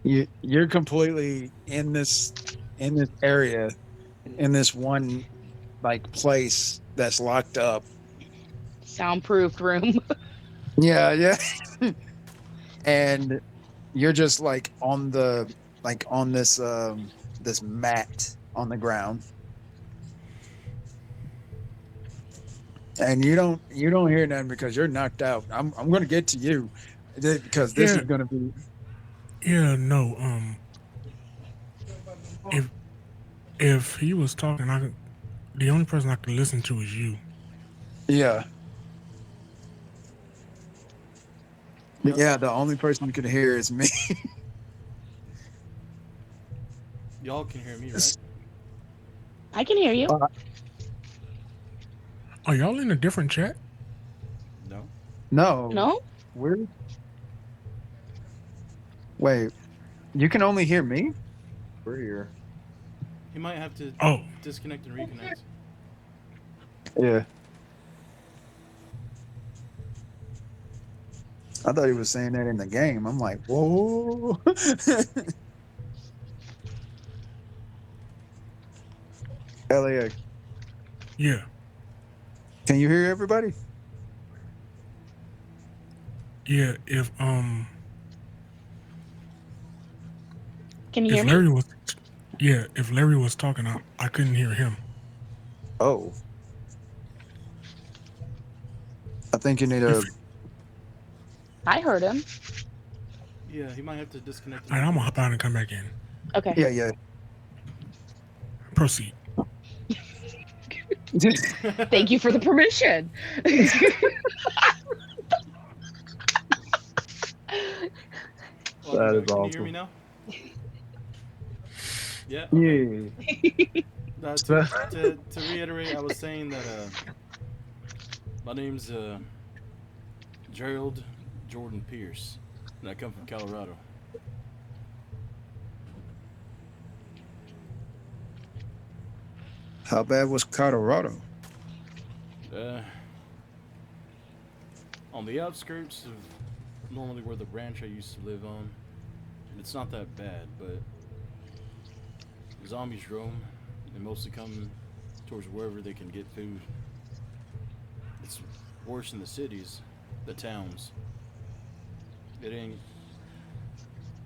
[SPEAKER 1] You're completely in this area in this one like place that's locked up.
[SPEAKER 3] Soundproofed room.
[SPEAKER 1] Yeah, yeah. And you're just like on this mat on the ground. And you don't hear nothing because you're knocked out. I'm gonna get to you because this
[SPEAKER 2] Yeah,
[SPEAKER 1] is gonna be
[SPEAKER 2] yeah, no. If if he was talking, the only person I can listen to is you.
[SPEAKER 1] yeah.
[SPEAKER 6] Yep.
[SPEAKER 1] Yeah, the only person who can hear is me.
[SPEAKER 6] Y'all can hear me, right?
[SPEAKER 3] I can hear you.
[SPEAKER 1] Uh,
[SPEAKER 2] Are y'all in a different chat?
[SPEAKER 6] No.
[SPEAKER 1] no,
[SPEAKER 3] No?
[SPEAKER 1] we're wait. You can only hear me. We're here.
[SPEAKER 6] He might have to
[SPEAKER 2] Oh,
[SPEAKER 6] disconnect and reconnect.
[SPEAKER 1] Yeah, I thought he was saying that in the game. I'm like, whoa. LAX,
[SPEAKER 2] yeah,
[SPEAKER 1] can you hear everybody?
[SPEAKER 2] yeah.
[SPEAKER 3] Can you
[SPEAKER 2] If
[SPEAKER 3] hear me?
[SPEAKER 2] Larry was, yeah, if Larry was talking, I couldn't hear him.
[SPEAKER 1] Oh, I think you need
[SPEAKER 2] If
[SPEAKER 1] a.
[SPEAKER 3] I heard him.
[SPEAKER 6] Yeah, he might have to disconnect and
[SPEAKER 2] All right, I'm gonna hop
[SPEAKER 6] reconnect.
[SPEAKER 2] out and come back in.
[SPEAKER 3] Okay.
[SPEAKER 1] Yeah, yeah.
[SPEAKER 2] Proceed.
[SPEAKER 3] Thank you for the permission.
[SPEAKER 6] Welcome
[SPEAKER 1] That is
[SPEAKER 6] back. Can you hear me
[SPEAKER 1] awesome.
[SPEAKER 6] now? Yeah. Okay.
[SPEAKER 1] Yeah.
[SPEAKER 6] To, to reiterate, I was saying that my name's Gerald Jordan Pierce, and I come from Colorado.
[SPEAKER 1] How bad was Colorado?
[SPEAKER 6] Uh, on the outskirts of normally where the ranch I used to live on. It's not that bad, but zombies roam. They mostly come towards wherever they can get food. It's worse in the cities, the towns. It ain't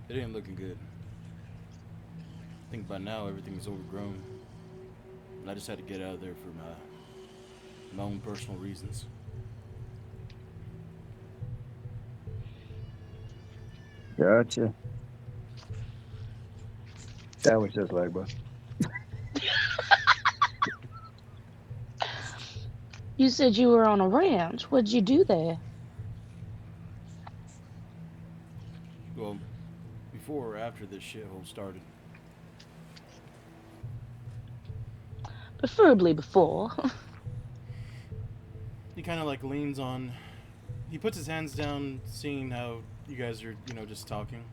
[SPEAKER 6] it ain't looking good. I think by now everything's overgrown. And I just had to get out of there for my own personal reasons.
[SPEAKER 1] Gotcha. That was just like, but
[SPEAKER 3] You said you were on a ranch. What'd you do there?
[SPEAKER 6] Well, before or after this shithole started.
[SPEAKER 3] Preferably before.
[SPEAKER 6] He kind of like leans on. He puts his hands down, seeing how you guys are, just talking.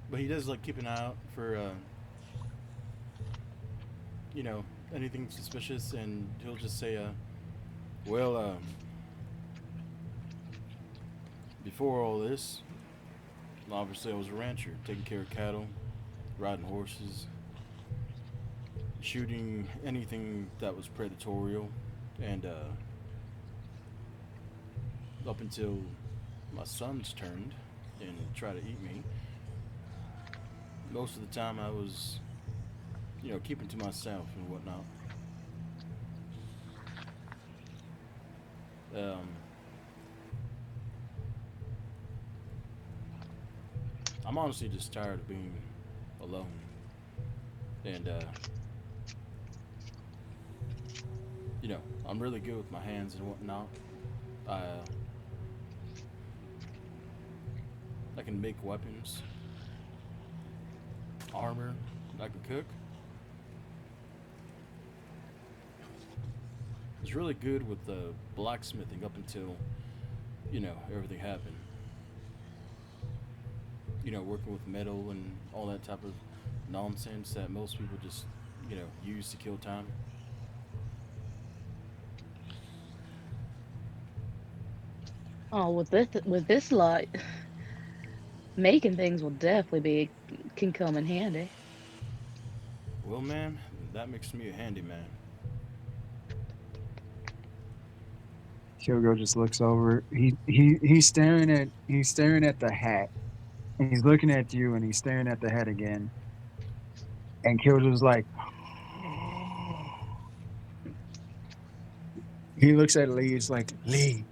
[SPEAKER 6] But he does like keep an eye out for, you know, anything suspicious, and he'll just say, well, before all this, obviously I was a rancher, taking care of cattle, riding horses, shooting anything that was predatorial, and up until my sons turned and tried to eat me, most of the time I was, keeping to myself and whatnot. Um, I'm honestly just tired of being alone, and I'm really good with my hands and whatnot. I can make weapons, armor. I can cook. I was really good with the blacksmithing up until, everything happened. Working with metal and all that type of nonsense that most people just, use to kill time.
[SPEAKER 3] Oh, with this lot, making things will definitely can come in handy.
[SPEAKER 6] Well, ma'am, that makes me a handyman.
[SPEAKER 1] Kyogo just looks over. He's staring at the hat. And he's looking at you and he's staring at the hat again. And Kyogo's like he looks at Lee, he's like, Lee.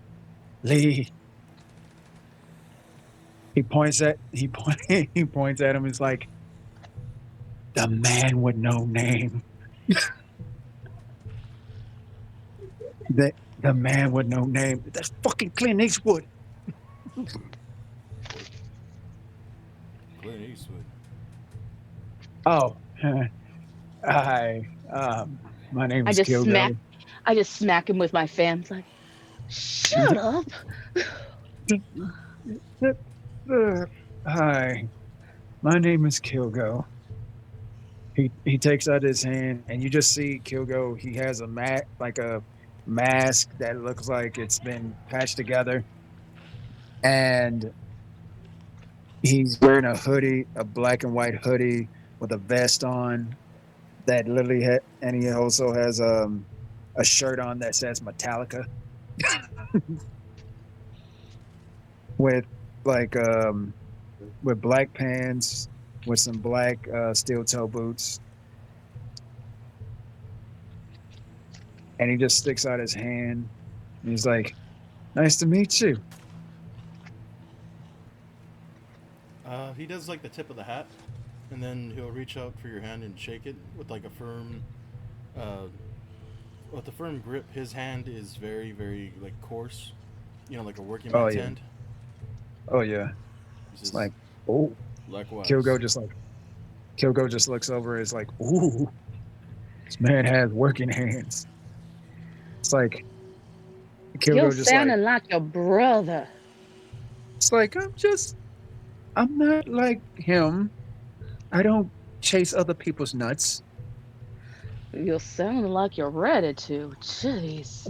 [SPEAKER 1] He points at him, he's like, the man with no name. The man with no name. That's fucking Clint Eastwood.
[SPEAKER 6] Clint Eastwood.
[SPEAKER 1] Oh, hi. My name
[SPEAKER 3] I
[SPEAKER 1] is
[SPEAKER 3] just smack
[SPEAKER 1] Kilgo.
[SPEAKER 3] I just smack him with my fan. It's like, shut up.
[SPEAKER 1] Hi, my name is Kilgo. He takes out his hand, and you just see Kilgo. He has a like a mask that looks like it's been patched together, and he's wearing a hoodie, a black and white hoodie with a vest on that literally, and he also has a shirt on that says Metallica with like with black pants with some black steel toe boots, and he just sticks out his hand. And he's like, "Nice to meet you."
[SPEAKER 6] He does like the tip of the hat, and then he'll reach out for your hand and shake it with like a firm, uh, with a firm grip. His hand is very, very like coarse, like a working
[SPEAKER 1] Oh
[SPEAKER 6] man's
[SPEAKER 1] yeah,
[SPEAKER 6] hand.
[SPEAKER 1] oh yeah.
[SPEAKER 6] He
[SPEAKER 1] It's
[SPEAKER 6] says,
[SPEAKER 1] like, oh,
[SPEAKER 6] "Likewise."
[SPEAKER 1] Kilgo just like Kilgo just looks over. Is like, ooh, this man has working hands. It's like
[SPEAKER 3] You're
[SPEAKER 1] Kilgo just like
[SPEAKER 3] sounding like your brother.
[SPEAKER 1] it's like I'm not like him. I don't chase other people's nuts.
[SPEAKER 3] You're sounding like you're ready to. Jeez.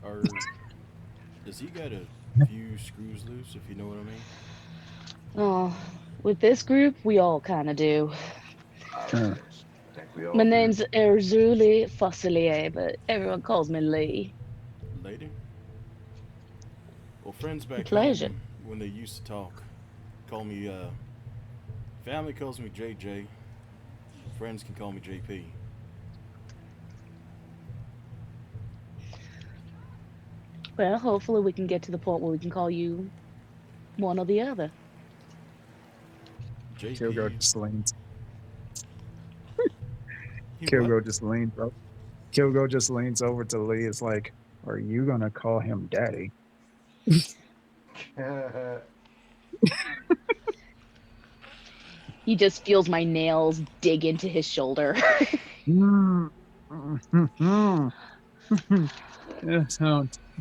[SPEAKER 6] Or does he got a few screws loose, if you know what I mean?
[SPEAKER 3] Oh, with this group, we all kind of do.
[SPEAKER 1] Uh,
[SPEAKER 5] I think we
[SPEAKER 3] My
[SPEAKER 5] all do.
[SPEAKER 3] name's Erzuli Fossilier, but everyone calls me Lee.
[SPEAKER 6] Lady? Well, friends back
[SPEAKER 3] Pleasure.
[SPEAKER 6] home, when they used to talk, call me, family calls me JJ. Friends can call me JP.
[SPEAKER 3] Well, hopefully we can get to the point where we can call you one or the other.
[SPEAKER 1] Kilgo
[SPEAKER 6] JP,
[SPEAKER 1] just leans.
[SPEAKER 6] he what?
[SPEAKER 1] Kilgo just leans up. Kilgo just leans over to Lee. It's like, are you gonna call him daddy?
[SPEAKER 3] He just feels my nails dig into his shoulder.
[SPEAKER 1] Mm, mm, yes,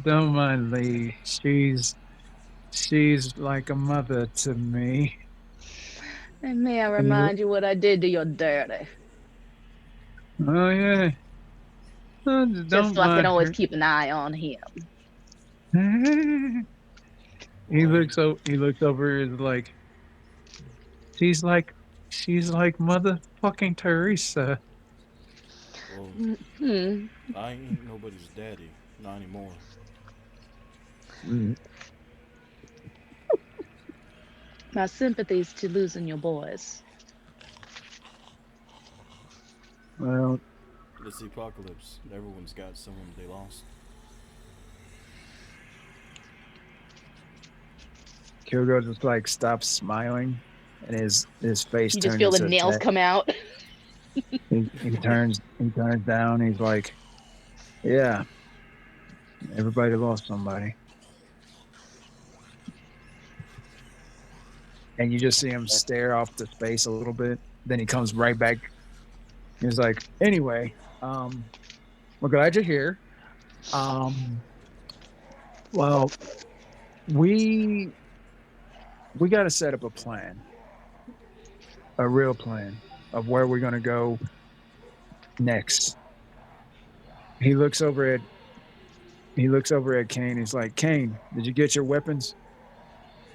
[SPEAKER 1] don't mind Lee. She's like a mother to me.
[SPEAKER 3] And may I
[SPEAKER 1] And
[SPEAKER 3] remind you what I did to your daddy?
[SPEAKER 1] oh yeah, oh,
[SPEAKER 3] Just
[SPEAKER 1] don't
[SPEAKER 3] so I can
[SPEAKER 1] mind
[SPEAKER 3] always
[SPEAKER 1] her.
[SPEAKER 3] keep an eye on him.
[SPEAKER 1] He
[SPEAKER 6] Why?
[SPEAKER 1] looks over. Is like she's like she's like motherfucking Teresa.
[SPEAKER 6] Well,
[SPEAKER 3] Hmm.
[SPEAKER 6] I ain't nobody's daddy. Not anymore.
[SPEAKER 1] Mm,
[SPEAKER 3] My sympathies to losing your boys.
[SPEAKER 1] well,
[SPEAKER 6] It's the apocalypse. Everyone's got someone they lost.
[SPEAKER 1] Kilgo just like stops smiling, and his face
[SPEAKER 3] You just
[SPEAKER 1] turns
[SPEAKER 3] feel the
[SPEAKER 1] into
[SPEAKER 3] nails
[SPEAKER 1] that.
[SPEAKER 3] come out.
[SPEAKER 1] He turns down. He's like, yeah, everybody lost somebody, and you just see him stare off to space a little bit. Then he comes right back. He's like, anyway, we're glad you're here. Um, well, we we got to set up a plan, a real plan of where we're gonna go next. He looks over at he looks over at Kane. He's like, Kane, did you get your weapons?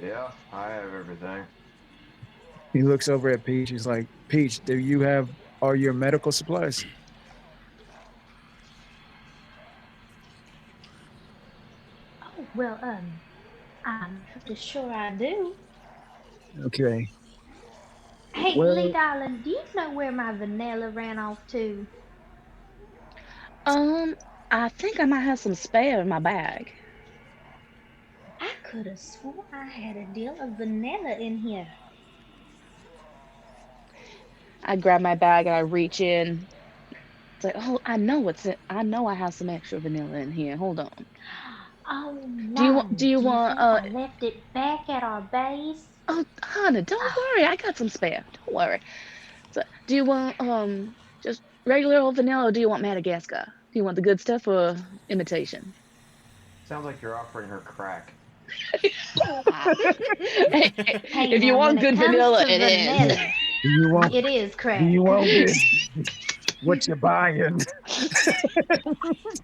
[SPEAKER 5] Yeah, I have everything.
[SPEAKER 1] He looks over at Peach. He's like, Peach, do you have all your medical supplies?
[SPEAKER 4] Oh, well, I'm pretty sure I do.
[SPEAKER 1] Okay.
[SPEAKER 4] Hey, Lee,
[SPEAKER 1] Well,
[SPEAKER 4] darling, do you know where my vanilla ran off to?
[SPEAKER 3] Um, I think I might have some spare in my bag.
[SPEAKER 4] I could have sworn I had a deal of vanilla in here.
[SPEAKER 3] I grab my bag and I reach in. It's like, oh, I know what's it. I know I have some extra vanilla in here. Hold on.
[SPEAKER 4] Oh
[SPEAKER 3] Do you
[SPEAKER 4] no!
[SPEAKER 3] want? Do you
[SPEAKER 4] Do you
[SPEAKER 3] want?
[SPEAKER 4] think I left it back at our base?
[SPEAKER 3] Oh, Hannah, don't
[SPEAKER 4] Oh,
[SPEAKER 3] worry. I got some spare. Don't worry. So, do you want just regular old vanilla, or do you want Madagascar? Do you want the good stuff or imitation?
[SPEAKER 5] Sounds like you're offering her crack.
[SPEAKER 4] hey,
[SPEAKER 3] If you
[SPEAKER 4] now when
[SPEAKER 3] want
[SPEAKER 4] it
[SPEAKER 3] good
[SPEAKER 4] comes
[SPEAKER 3] vanilla,
[SPEAKER 4] to
[SPEAKER 3] it is.
[SPEAKER 4] vanilla,
[SPEAKER 1] Do you want?
[SPEAKER 4] it is
[SPEAKER 1] Do you
[SPEAKER 4] crack.
[SPEAKER 1] want this? What you buying?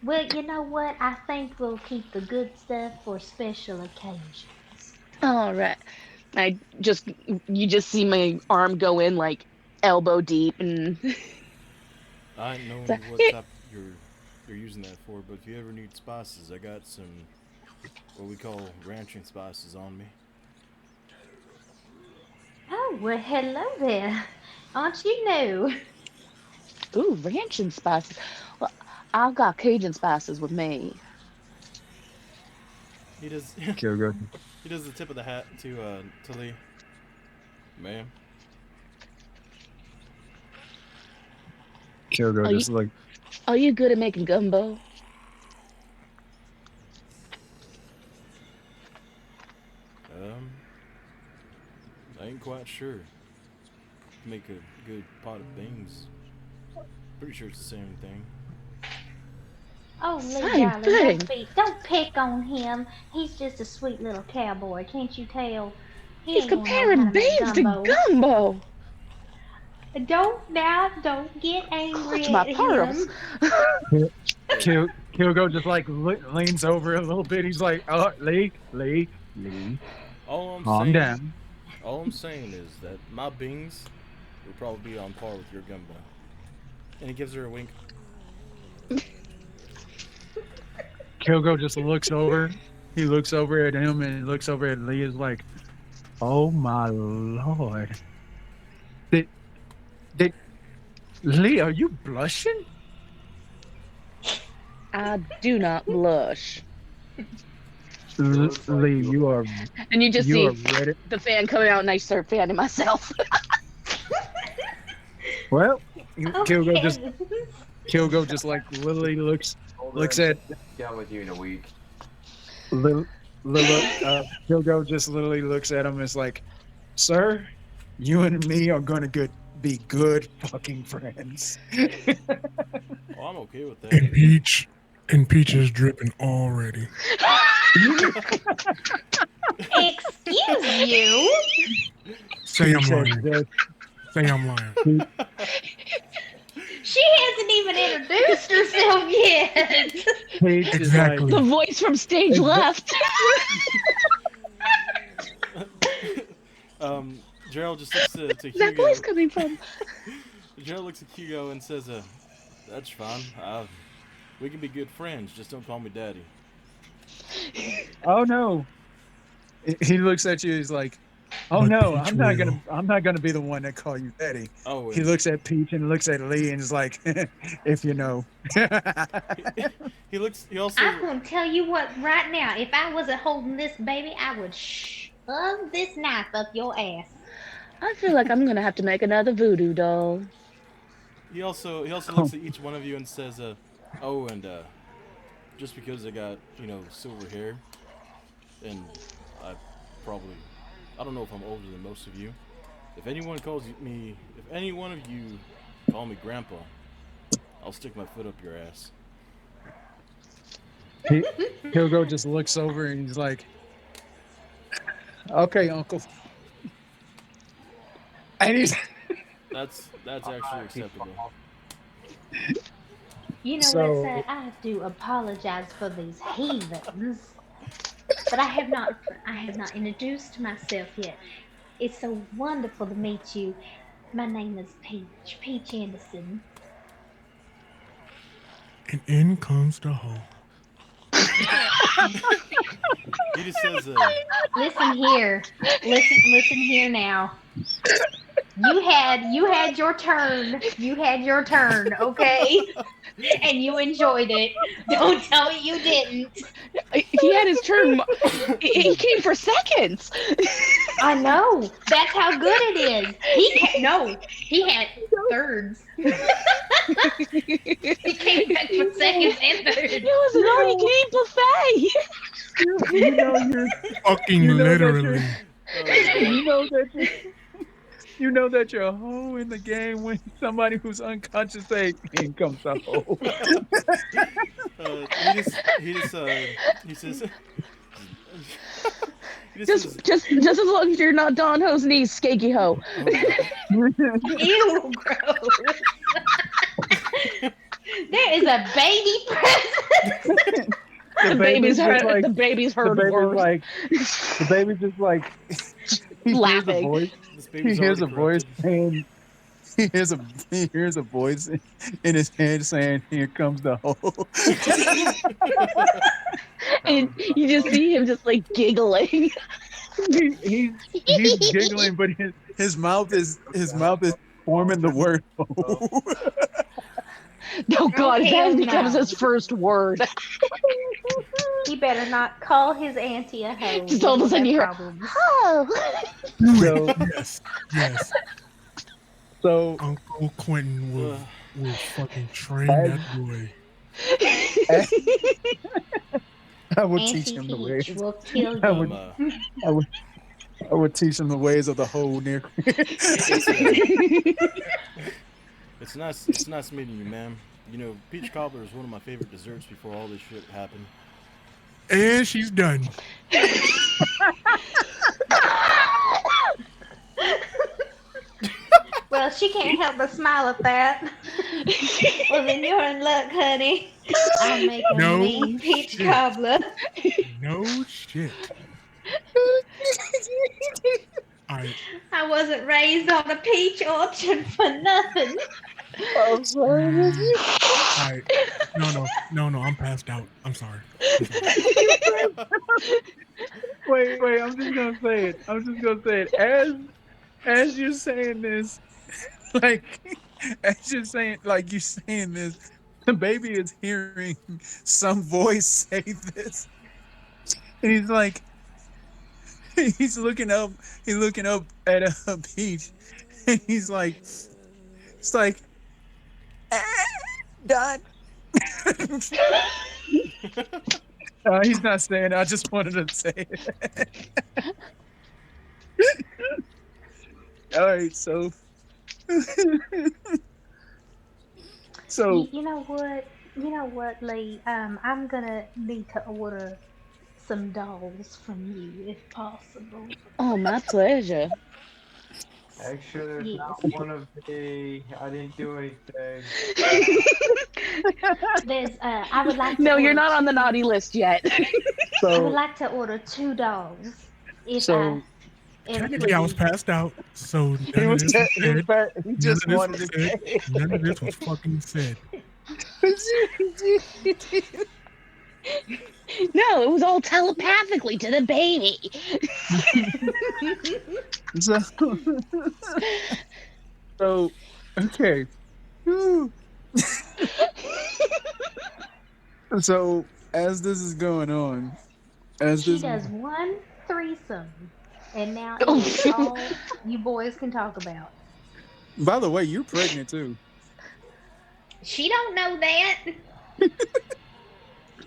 [SPEAKER 4] Well, you know what? I think we'll keep the good stuff for special occasions.
[SPEAKER 3] All right. I just you just see my arm go in like elbow deep, and
[SPEAKER 6] I know
[SPEAKER 3] so,
[SPEAKER 6] what type you're using that for, but if you ever need spices, I got some what we call ranching spices on me.
[SPEAKER 4] Oh, well, hello there. Aren't you new?
[SPEAKER 3] ooh, ranch and spices. Well, I've got Cajun spices with me.
[SPEAKER 6] He does
[SPEAKER 1] Kyogo,
[SPEAKER 6] he does the tip of the hat to Lee. Ma'am.
[SPEAKER 1] Kyogo
[SPEAKER 3] Are you
[SPEAKER 1] just like,
[SPEAKER 3] are you good at making gumbo?
[SPEAKER 6] Um, I ain't quite sure. Make a good pot of beans. Pretty sure it's the same thing.
[SPEAKER 4] Oh, Lee,
[SPEAKER 3] Same
[SPEAKER 4] darling,
[SPEAKER 3] thing.
[SPEAKER 4] don't pick on him. He's just a sweet little cowboy, can't you tell? He
[SPEAKER 3] He's
[SPEAKER 4] ain't gonna know how
[SPEAKER 3] comparing
[SPEAKER 4] to make
[SPEAKER 3] beans to
[SPEAKER 4] gumbo.
[SPEAKER 3] gumbo.
[SPEAKER 4] Don't get
[SPEAKER 3] Clutch
[SPEAKER 4] angry
[SPEAKER 3] my
[SPEAKER 4] at
[SPEAKER 3] pearls.
[SPEAKER 4] him.
[SPEAKER 1] Kyogo just like leans over a little bit. He's like, oh, Lee,
[SPEAKER 6] All I'm
[SPEAKER 1] calm
[SPEAKER 6] saying,
[SPEAKER 1] down.
[SPEAKER 6] all I'm saying is that my beans would probably be on par with your gumbo. And he gives her a wink.
[SPEAKER 1] Kyogo just looks over. He looks over at him and looks over at Lee. Is like, oh my lord, did did Lee? Are you blushing?
[SPEAKER 3] I do not blush.
[SPEAKER 5] Looks like
[SPEAKER 1] Lee,
[SPEAKER 3] And you just
[SPEAKER 1] you are
[SPEAKER 3] see
[SPEAKER 1] ready.
[SPEAKER 3] the fan coming out, and I start fanning myself.
[SPEAKER 1] Well,
[SPEAKER 4] Oh,
[SPEAKER 1] Kyogo just
[SPEAKER 4] heavens.
[SPEAKER 1] Kyogo just like literally
[SPEAKER 5] older
[SPEAKER 1] looks
[SPEAKER 5] and
[SPEAKER 1] at
[SPEAKER 5] down with you in a week.
[SPEAKER 1] Lil, Lil, Kyogo just literally looks at him. And is like, sir, you and me are gonna be good fucking friends.
[SPEAKER 6] Oh, I'm okay with
[SPEAKER 2] And
[SPEAKER 6] that.
[SPEAKER 2] Peach is dripping already.
[SPEAKER 4] Excuse you?
[SPEAKER 2] Say I'm
[SPEAKER 1] Peach has
[SPEAKER 2] lying.
[SPEAKER 1] just
[SPEAKER 2] Say I'm lying.
[SPEAKER 4] She hasn't even introduced herself yet.
[SPEAKER 1] Peach is
[SPEAKER 2] Exactly.
[SPEAKER 3] The voice from stage
[SPEAKER 1] Exa-
[SPEAKER 3] left.
[SPEAKER 6] Gerald just looks to
[SPEAKER 3] Where's that
[SPEAKER 6] Hugo.
[SPEAKER 3] voice coming from?
[SPEAKER 6] Gerald looks at Hugo and says, that's fine. We can be good friends. Just don't call me daddy.
[SPEAKER 1] oh no. He looks at you. He's like, oh
[SPEAKER 2] But
[SPEAKER 1] no,
[SPEAKER 2] Peach
[SPEAKER 1] I'm
[SPEAKER 2] will.
[SPEAKER 1] not gonna be the one that call you daddy.
[SPEAKER 6] Oh,
[SPEAKER 1] He
[SPEAKER 6] and
[SPEAKER 1] looks at Peach and looks at Lee and is like, if you know.
[SPEAKER 6] he looks. He also.
[SPEAKER 4] I'm gonna tell you what right now. If I wasn't holding this baby, I would shove this knife up your ass.
[SPEAKER 3] I feel like I'm gonna have to make another voodoo doll.
[SPEAKER 6] He also looks at each one of you and says, "Oh, and just because I got silver hair, and I probably I don't know if I'm older than most of you. If any one of you call me grandpa, I'll stick my foot up your ass."
[SPEAKER 1] Hugo just looks over and he's like, okay, uncle. And he's
[SPEAKER 6] That's actually acceptable.
[SPEAKER 4] You know
[SPEAKER 1] So-
[SPEAKER 4] what, sir? I do apologize for these heathens, but I have not introduced myself yet. It's so wonderful to meet you. My name is Peach Anderson.
[SPEAKER 2] And in comes the hoe.
[SPEAKER 6] He just says,
[SPEAKER 4] Listen here, listen here now. You had your turn. You had your turn, okay? And you enjoyed it. Don't tell me you didn't.
[SPEAKER 3] He had his turn. He came for seconds.
[SPEAKER 4] I know. That's how good it is. He had thirds. He came back for seconds and thirds.
[SPEAKER 3] It was an all-you-can-eat buffet.
[SPEAKER 1] you know you're
[SPEAKER 2] Fucking
[SPEAKER 1] you know that
[SPEAKER 2] literally.
[SPEAKER 1] you know that you know that you're a hoe in the game when somebody who's unconscious say, "In comes the hoe."
[SPEAKER 6] he says he just
[SPEAKER 3] Just
[SPEAKER 6] says,
[SPEAKER 3] just as long as you're not Don Ho's niece, Skanky Ho.
[SPEAKER 6] oh god.
[SPEAKER 4] Ew, gross. There is a baby present.
[SPEAKER 3] The baby's
[SPEAKER 1] just
[SPEAKER 3] heard.
[SPEAKER 1] like
[SPEAKER 3] The baby's
[SPEAKER 1] the
[SPEAKER 3] heard
[SPEAKER 1] baby's
[SPEAKER 3] worse.
[SPEAKER 1] like the baby's just like he hears a
[SPEAKER 3] Laughing.
[SPEAKER 1] voice.
[SPEAKER 6] This
[SPEAKER 1] He
[SPEAKER 6] baby's
[SPEAKER 1] hears
[SPEAKER 6] already
[SPEAKER 1] a voice
[SPEAKER 6] corrupted.
[SPEAKER 1] saying he hears a voice in his head saying, "Here comes the hoe."
[SPEAKER 3] And you just see him just like giggling.
[SPEAKER 1] He's giggling, but his mouth is forming the word hoe.
[SPEAKER 3] Oh God,
[SPEAKER 4] Oh,
[SPEAKER 3] that
[SPEAKER 4] hell
[SPEAKER 3] becomes
[SPEAKER 4] no.
[SPEAKER 3] his first word.
[SPEAKER 4] He better not call his auntie a hoe.
[SPEAKER 3] Just
[SPEAKER 4] We
[SPEAKER 3] all of a
[SPEAKER 4] will
[SPEAKER 3] sudden
[SPEAKER 4] have
[SPEAKER 3] you hear,
[SPEAKER 4] problems.
[SPEAKER 3] oh.
[SPEAKER 2] Do
[SPEAKER 1] So
[SPEAKER 2] it. Yes. Yes.
[SPEAKER 1] so
[SPEAKER 2] Uncle Quentin
[SPEAKER 6] Ugh.
[SPEAKER 2] will fucking train
[SPEAKER 1] as,
[SPEAKER 2] that boy.
[SPEAKER 1] as I would teach
[SPEAKER 4] Auntie
[SPEAKER 1] him the
[SPEAKER 4] Peach
[SPEAKER 1] ways.
[SPEAKER 4] will kill
[SPEAKER 1] I
[SPEAKER 4] you.
[SPEAKER 1] would I would I would teach him the ways of the hoe near.
[SPEAKER 6] it's it's nice meeting you, ma'am. You know, peach cobbler is one of my favorite desserts before all this shit happened.
[SPEAKER 2] And she's done.
[SPEAKER 4] Well, she can't help but smile at that. Well, then you're in luck, honey. I'll make a
[SPEAKER 2] No
[SPEAKER 4] mean peach
[SPEAKER 2] shit.
[SPEAKER 4] cobbler.
[SPEAKER 2] No shit. I
[SPEAKER 4] I wasn't raised on a peach orchard for nothing.
[SPEAKER 1] I'm sorry.
[SPEAKER 2] I no, I'm passed out. I'm sorry.
[SPEAKER 1] Wait. I'm just gonna say it. As you're saying this, like as you're saying, like you're saying this, the baby is hearing some voice say this, and he's like, he's looking up, at a peach, and it's like, "Ah, Dad." He's not saying. I just wanted to say it. All right, so so
[SPEAKER 4] You know what? You know what, Lee? I'm gonna need to order some dolls from you if possible.
[SPEAKER 3] Oh, my pleasure.
[SPEAKER 5] Actually, there's
[SPEAKER 4] Yes.
[SPEAKER 5] not one of me. I didn't do anything.
[SPEAKER 4] There's I would like to
[SPEAKER 3] No, you're
[SPEAKER 4] order
[SPEAKER 3] not on the
[SPEAKER 4] two-
[SPEAKER 3] naughty list yet.
[SPEAKER 4] I would
[SPEAKER 1] so
[SPEAKER 4] like to order 2 dolls. If
[SPEAKER 1] so
[SPEAKER 4] it
[SPEAKER 2] technically I
[SPEAKER 4] would
[SPEAKER 2] was
[SPEAKER 4] be
[SPEAKER 2] passed out, so
[SPEAKER 1] he
[SPEAKER 2] none of
[SPEAKER 1] was
[SPEAKER 2] this was
[SPEAKER 1] he was
[SPEAKER 2] said.
[SPEAKER 1] back, he
[SPEAKER 2] None of
[SPEAKER 1] just
[SPEAKER 2] this
[SPEAKER 1] wanted
[SPEAKER 2] was
[SPEAKER 1] to
[SPEAKER 2] said.
[SPEAKER 1] say.
[SPEAKER 2] None of this was fucking said.
[SPEAKER 3] No, it was all telepathically to the baby.
[SPEAKER 1] so, so okay. Whew. So as this is going on, as
[SPEAKER 4] she
[SPEAKER 1] this
[SPEAKER 4] does one threesome, and now
[SPEAKER 3] Oh.
[SPEAKER 4] it is all you boys can talk about.
[SPEAKER 1] by the way, you're pregnant too.
[SPEAKER 4] She don't know that.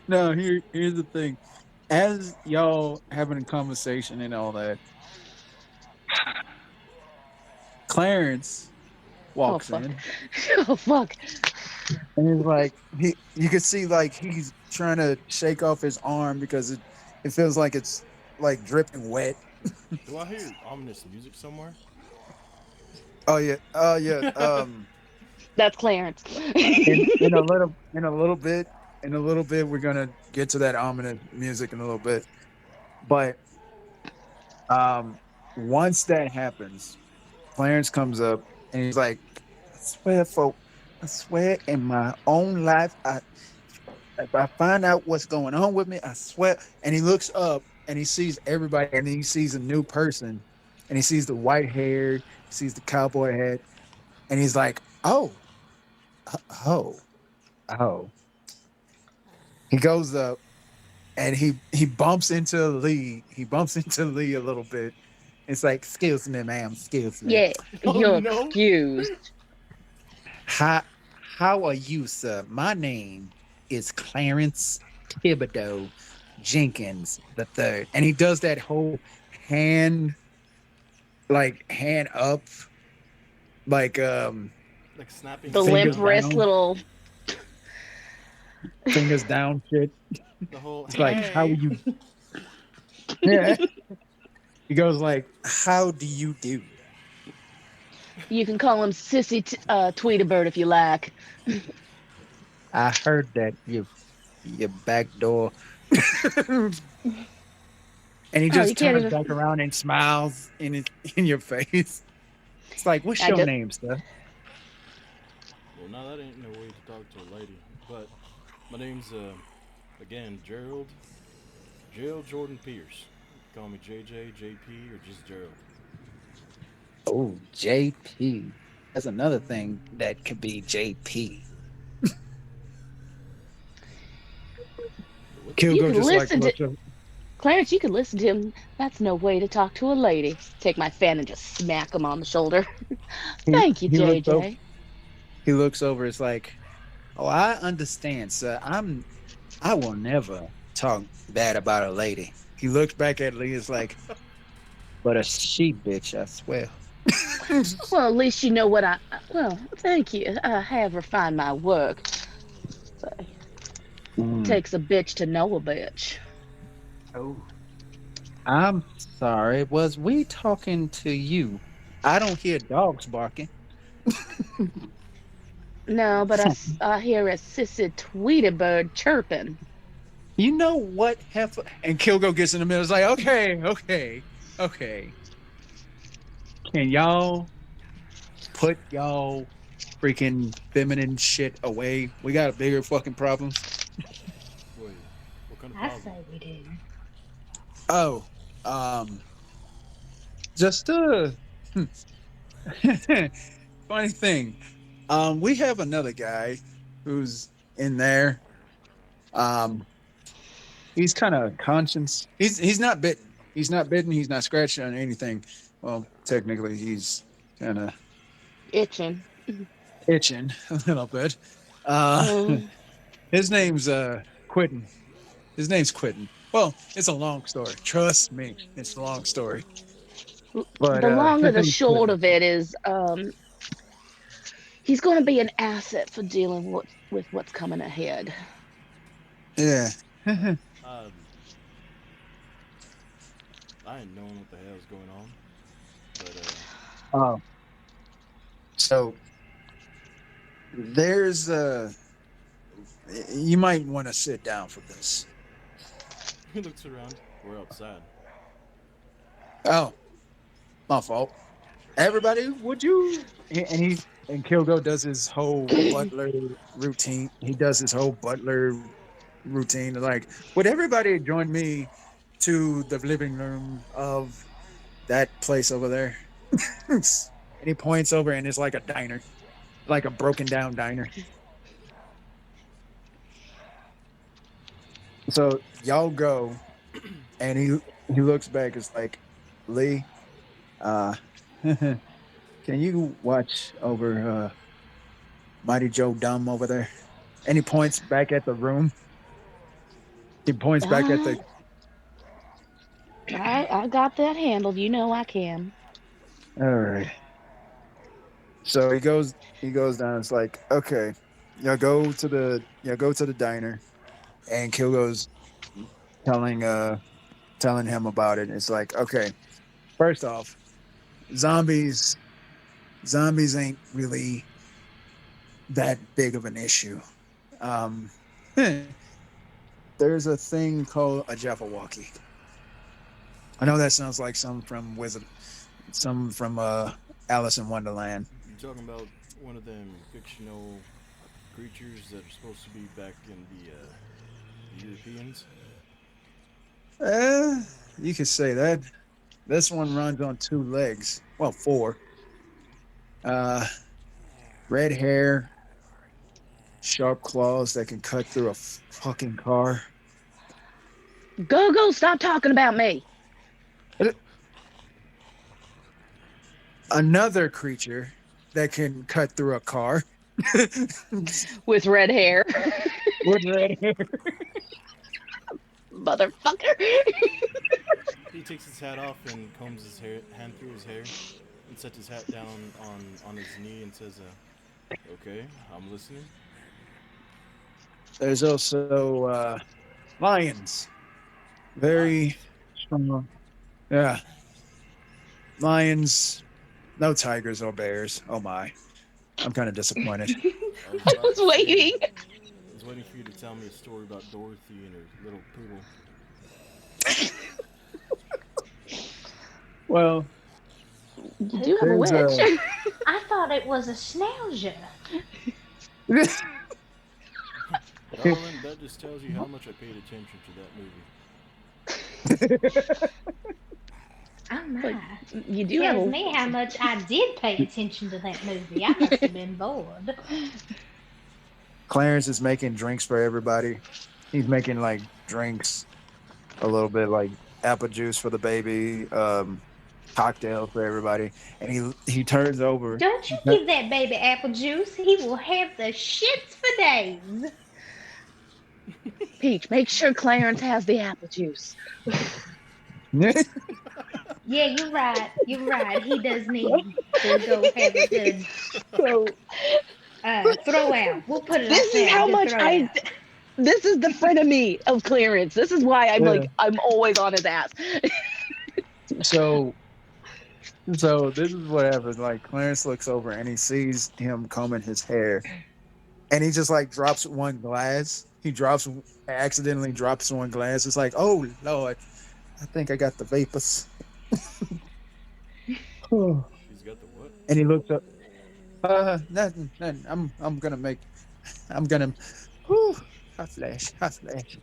[SPEAKER 1] No, here's the thing. As y'all having a conversation and all that, Clarence
[SPEAKER 3] Oh
[SPEAKER 1] walks
[SPEAKER 3] fuck.
[SPEAKER 1] in
[SPEAKER 3] Oh fuck.
[SPEAKER 1] and he's like you can see like he's trying to shake off his arm because it feels like it's like dripping wet.
[SPEAKER 6] Do I hear ominous music somewhere?
[SPEAKER 1] Oh yeah. Oh yeah.
[SPEAKER 3] That's Clarence.
[SPEAKER 1] In a little bit we're gonna get to that ominous music in a little bit. But once that happens, Clarence comes up and he's like, I swear in my own life, if I find out what's going on with me, I swear. And he looks up and he sees everybody, and he sees a new person, and he sees the white hair, he sees the cowboy hat, and he's like, oh, oh, oh. He goes up and he bumps into Lee. He bumps into Lee a little bit. It's like, excuse me, ma'am, excuse me.
[SPEAKER 3] Yeah,
[SPEAKER 6] Oh,
[SPEAKER 3] you're
[SPEAKER 6] no.
[SPEAKER 3] excused.
[SPEAKER 1] How are you, sir? My name is Clarence Thibodeau. Jenkins the third, and he does that whole hand, like hand up, like
[SPEAKER 6] Like snapping
[SPEAKER 3] The
[SPEAKER 6] his
[SPEAKER 3] limp
[SPEAKER 1] fingers
[SPEAKER 6] fingers.
[SPEAKER 3] wrist
[SPEAKER 1] down,
[SPEAKER 3] little.
[SPEAKER 1] fingers down shit.
[SPEAKER 6] The whole
[SPEAKER 1] It's like, how
[SPEAKER 6] hey.
[SPEAKER 1] you? Yeah. He goes like, how do you do?
[SPEAKER 3] You can call him Sissy Tweeterbird if you like.
[SPEAKER 1] I heard that your back door. And he
[SPEAKER 3] Oh,
[SPEAKER 1] just
[SPEAKER 3] you can't
[SPEAKER 1] turns
[SPEAKER 3] even.
[SPEAKER 1] back around and smiles in your face. It's like, what's
[SPEAKER 3] I
[SPEAKER 1] your
[SPEAKER 3] just.
[SPEAKER 1] name, sir?
[SPEAKER 6] Well, now that ain't no way to talk to a lady. But my name's again Gerald Jordan Pierce. Call me JJ, JP, or just Gerald.
[SPEAKER 1] Oh, JP. That's another thing that could be JP.
[SPEAKER 6] But what's
[SPEAKER 3] You
[SPEAKER 1] Kilgo
[SPEAKER 3] can
[SPEAKER 1] just like
[SPEAKER 3] listen to
[SPEAKER 1] looks up.
[SPEAKER 3] Clarence. You can listen to him. That's no way to talk to a lady. Take my fan and just smack him on the shoulder.
[SPEAKER 1] He
[SPEAKER 3] Thank you,
[SPEAKER 1] he looks over.
[SPEAKER 3] JJ.
[SPEAKER 1] He looks over. It's like, oh, I understand, sir. I will never talk bad about a lady. He looks back at Lee. It's like, but a she bitch, I swear.
[SPEAKER 3] Well, at least you know what I. Well, thank you. I have refined my work. So,
[SPEAKER 1] Mm,
[SPEAKER 3] takes a bitch to know a bitch.
[SPEAKER 5] Oh,
[SPEAKER 1] I'm sorry. Was we talking to you? I don't hear dogs barking.
[SPEAKER 3] No, but I hear a sissy Tweeterbird chirping.
[SPEAKER 1] You know what? And Kilgo gets in the middle. It's like, okay, okay, okay. Can y'all put y'all freaking feminine shit away? We got bigger fucking problems.
[SPEAKER 6] Wait, what kind of
[SPEAKER 4] I
[SPEAKER 6] problem?
[SPEAKER 4] say we do.
[SPEAKER 1] Oh, um, just hmm. funny thing. We have another guy who's in there. Um, he's kind of conscious. He's not bitten. He's not bitten. He's not scratched on anything. Well, technically, he's kind of
[SPEAKER 3] Itching.
[SPEAKER 1] itching a little bit. Uh,
[SPEAKER 3] Um,
[SPEAKER 1] his name's Quentin. His name's Quentin. Well, it's a long story. Trust me, it's a long story. But
[SPEAKER 3] the long or
[SPEAKER 1] his
[SPEAKER 3] the
[SPEAKER 1] name's
[SPEAKER 3] short
[SPEAKER 1] Quentin.
[SPEAKER 3] of it is, he's going to be an asset for dealing with what's coming ahead.
[SPEAKER 1] Yeah.
[SPEAKER 6] Um, I ain't knowing what the hell's going on. But
[SPEAKER 1] um. So there's you might want to sit down for this.
[SPEAKER 6] he looks around. We're outside.
[SPEAKER 1] Oh, my fault. Everybody, would you? And Kilgo does his whole butler routine. He does his whole butler routine. Like, would everybody join me to the living room of that place over there? And he points over, and it's like a diner, like a broken down diner. So y'all go, and he looks back. It's like, Lee, uh, can you watch over Mighty Joe Dumb over there? And he points back at the room. He points back at the.
[SPEAKER 3] I, I got that handled. You know I can.
[SPEAKER 1] All right. So he goes down. It's like, okay, y'all go to the diner, and Kilgo's telling telling him about it. It's like, okay, first off, zombies zombies ain't really that big of an issue. Um, there's a thing called a Jabberwocky. I know that sounds like some from Alice in Wonderland.
[SPEAKER 6] You talking about one of them fictional creatures that are supposed to be back in the Europeans?
[SPEAKER 1] Uh, you could say that. This one runs on two legs. Well, four. Uh, red hair, sharp claws that can cut through a fucking car.
[SPEAKER 3] Go, stop talking about me.
[SPEAKER 1] Another creature that can cut through a car.
[SPEAKER 3] With red hair.
[SPEAKER 1] With red hair.
[SPEAKER 3] motherfucker.
[SPEAKER 6] He takes his hat off and combs his hair, hand through his hair, and sets his hat down on his knee and says, "Okay, I'm listening."
[SPEAKER 1] There's also lions. Very
[SPEAKER 6] Lions.
[SPEAKER 1] strong. Yeah, lions. No tigers or bears. Oh my, I'm kind of disappointed.
[SPEAKER 6] I was
[SPEAKER 3] I
[SPEAKER 6] about
[SPEAKER 3] was
[SPEAKER 6] to say.
[SPEAKER 3] waiting.
[SPEAKER 6] I was waiting for you to tell me a story about Dorothy and her little poodle.
[SPEAKER 1] Well,
[SPEAKER 3] You do have a
[SPEAKER 1] there's
[SPEAKER 3] witch.
[SPEAKER 4] I thought it was a schnauzer.
[SPEAKER 6] Darling, that just tells you how much I paid attention to that movie.
[SPEAKER 4] Oh my.
[SPEAKER 3] Like, you do have
[SPEAKER 4] Tells
[SPEAKER 3] a
[SPEAKER 4] me how much I did pay attention to that movie. I must have been bored.
[SPEAKER 1] Clarence is making drinks for everybody. He's making like drinks, a little bit like apple juice for the baby, cocktail for everybody, and he turns over.
[SPEAKER 4] Don't you give that baby apple juice. He will have the shits for days.
[SPEAKER 3] Peach. Make sure Clarence has the apple juice.
[SPEAKER 4] Yeah, you're right. You're right. He does need to go have a good
[SPEAKER 3] So
[SPEAKER 4] throw out. We'll put it like
[SPEAKER 3] this is
[SPEAKER 4] that.
[SPEAKER 3] how
[SPEAKER 4] Good
[SPEAKER 3] much
[SPEAKER 4] throw
[SPEAKER 3] I.
[SPEAKER 4] out.
[SPEAKER 3] This is the frenemy of Clarence. This is why I'm
[SPEAKER 1] Yeah.
[SPEAKER 3] like I'm always on his ass.
[SPEAKER 1] So so this is what happens. Like Clarence looks over and he sees him combing his hair, and he just like drops one glass. He accidentally drops one glass. It's like, oh Lord, I think I got the vapors. and
[SPEAKER 6] He's got the what?
[SPEAKER 1] he looks up. Nothing, nothing. I'm gonna. Whew, hot flash, hot flash.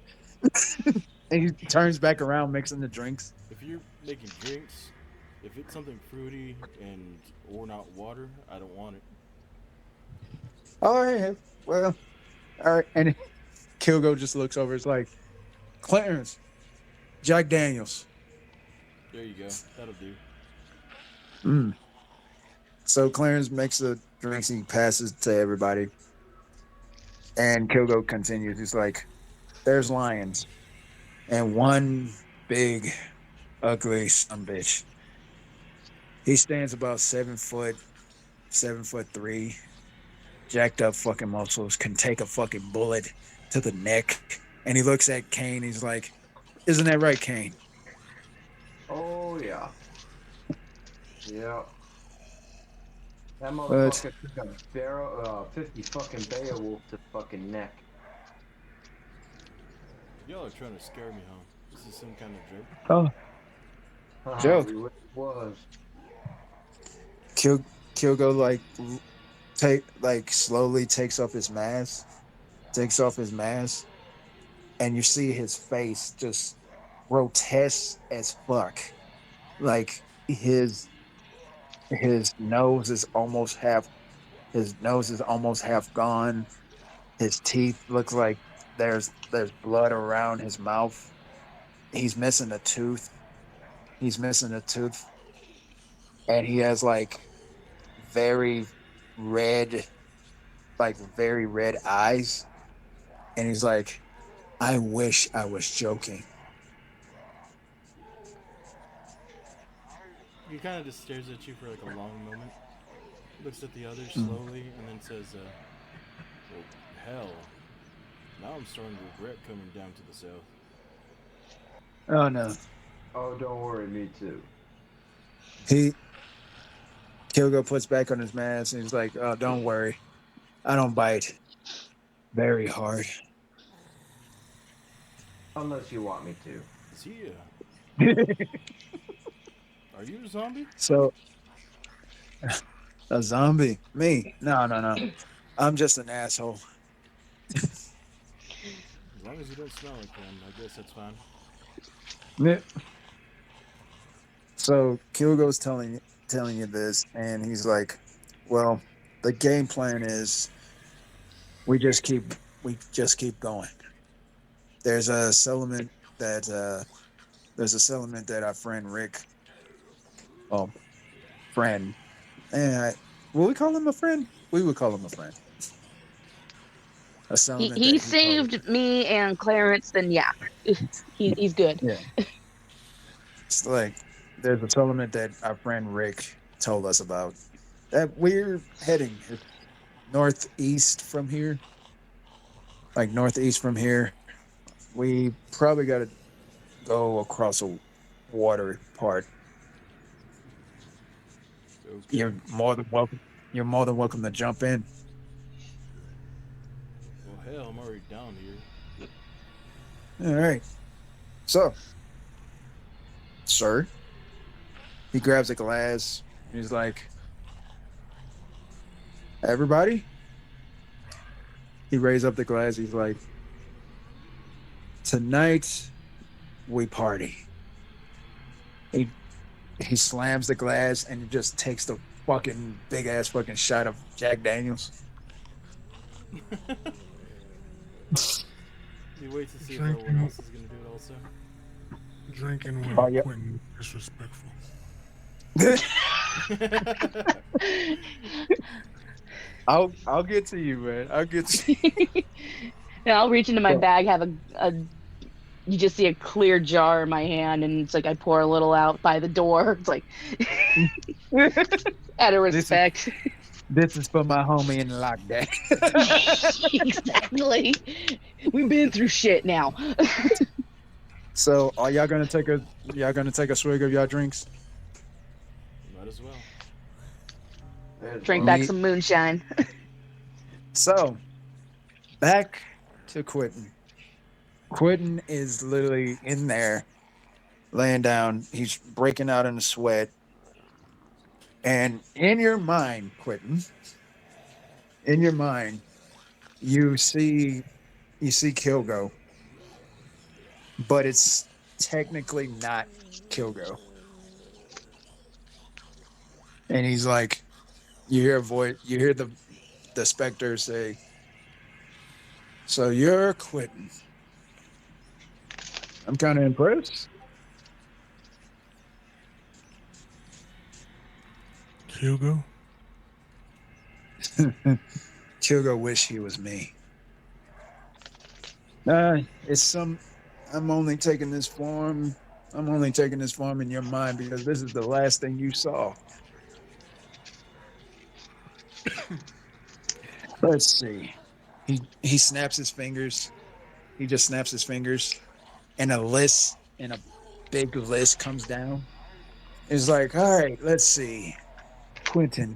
[SPEAKER 1] And he turns back around, mixing the drinks.
[SPEAKER 6] If you're making drinks, if it's something fruity and or not water, I don't want it.
[SPEAKER 1] All right, well, all right. And Kilgo just looks over. It's like, Clarence, Jack Daniels.
[SPEAKER 6] There you go. That'll do.
[SPEAKER 1] Mm. So Clarence makes the drinks and he passes to everybody. And Kilgo continues. He's like, there's lions. And one big, ugly sumbitch. He stands about 7 foot, 7'3", jacked up fucking muscles, can take a fucking bullet to the neck. And he looks at Kane. He's like, isn't that right, Kane?
[SPEAKER 5] Oh yeah. Yeah. That
[SPEAKER 1] But
[SPEAKER 5] motherfucker took a 50 fucking Beowulf to fucking neck.
[SPEAKER 6] Y'all are trying to scare me, huh? This is some kind of joke.
[SPEAKER 1] oh, Joke.
[SPEAKER 5] We wish it was.
[SPEAKER 1] Kilgo slowly takes off his mask, and you see his face just grotesque as fuck. Like his nose is almost half gone. His teeth look like there's blood around his mouth. He's missing a tooth. And he has like very red very red eyes. And he's like, I wish I was joking.
[SPEAKER 6] He kind of just stares at you for like a long moment, looks at the others slowly, and then says, well, hell, now I'm starting to regret coming down to the south.
[SPEAKER 1] Oh no.
[SPEAKER 5] Oh, don't worry, me too.
[SPEAKER 1] Kilgo puts back on his mask and he's like, oh, don't worry. I don't bite very hard.
[SPEAKER 5] Unless you want me to.
[SPEAKER 6] Is he Are you a zombie?
[SPEAKER 1] So a zombie? Me? No. I'm just an asshole.
[SPEAKER 6] As long as you don't smell like one, I guess that's fine.
[SPEAKER 1] Yeah. So Kilgo's telling you this, and he's like, well, the game plan is we just keep going. There's a settlement that our friend Rick, friend, will we call him a friend? We would call him a friend. a settlement
[SPEAKER 3] He
[SPEAKER 1] that he probably.
[SPEAKER 3] saved me and Clarence, then yeah, he's good.
[SPEAKER 1] Yeah, it's like there's a settlement that our friend Rick told us about that we're heading. It's northeast from here, like northeast from here. We probably got to go across a water part.
[SPEAKER 6] Okay.
[SPEAKER 1] You're more than welcome. You're more than welcome to jump in.
[SPEAKER 6] Well, hell, I'm already down here.
[SPEAKER 1] All right. So, sir, he grabs a glass. He's like, everybody. He raised up the glass. He's like, tonight we party. He he slams the glass and just takes the fucking big ass fucking shot of Jack Daniels.
[SPEAKER 6] You wait to see if everyone
[SPEAKER 2] Drinking,
[SPEAKER 6] else is gonna do it also.
[SPEAKER 2] drinking
[SPEAKER 1] Oh
[SPEAKER 2] with
[SPEAKER 1] yeah.
[SPEAKER 2] Quentin is disrespectful.
[SPEAKER 1] I'll get to you, man. I'll get to
[SPEAKER 3] And I'll reach into my
[SPEAKER 1] you.
[SPEAKER 3] bag, have a you just see a clear jar in my hand, and it's like I pour a little out by the door. It's like out of
[SPEAKER 1] This is
[SPEAKER 3] respect.
[SPEAKER 1] this is for my homie in lockdown.
[SPEAKER 3] Exactly. We've been through shit now.
[SPEAKER 1] So are y'all gonna take a swig of y'all drinks?
[SPEAKER 6] Might as well.
[SPEAKER 5] There's
[SPEAKER 3] Drink
[SPEAKER 5] one.
[SPEAKER 3] back some moonshine.
[SPEAKER 1] So back to Quentin. Quentin is literally in there, laying down. He's breaking out in a sweat. And in your mind, Quentin, in your mind, you see Kilgo, but it's technically not Kilgo. And he's like, you hear a voice, you hear the specter say, "So you're Quentin. I'm kind of impressed."
[SPEAKER 2] Hugo,
[SPEAKER 1] Kilgo wish he was me. It's some. I'm only taking this form. I'm only taking this form in your mind because this is the last thing you saw. Let's see. He snaps his fingers. He just snaps his fingers, and a big list comes down. It's like, all right, let's see. Quentin.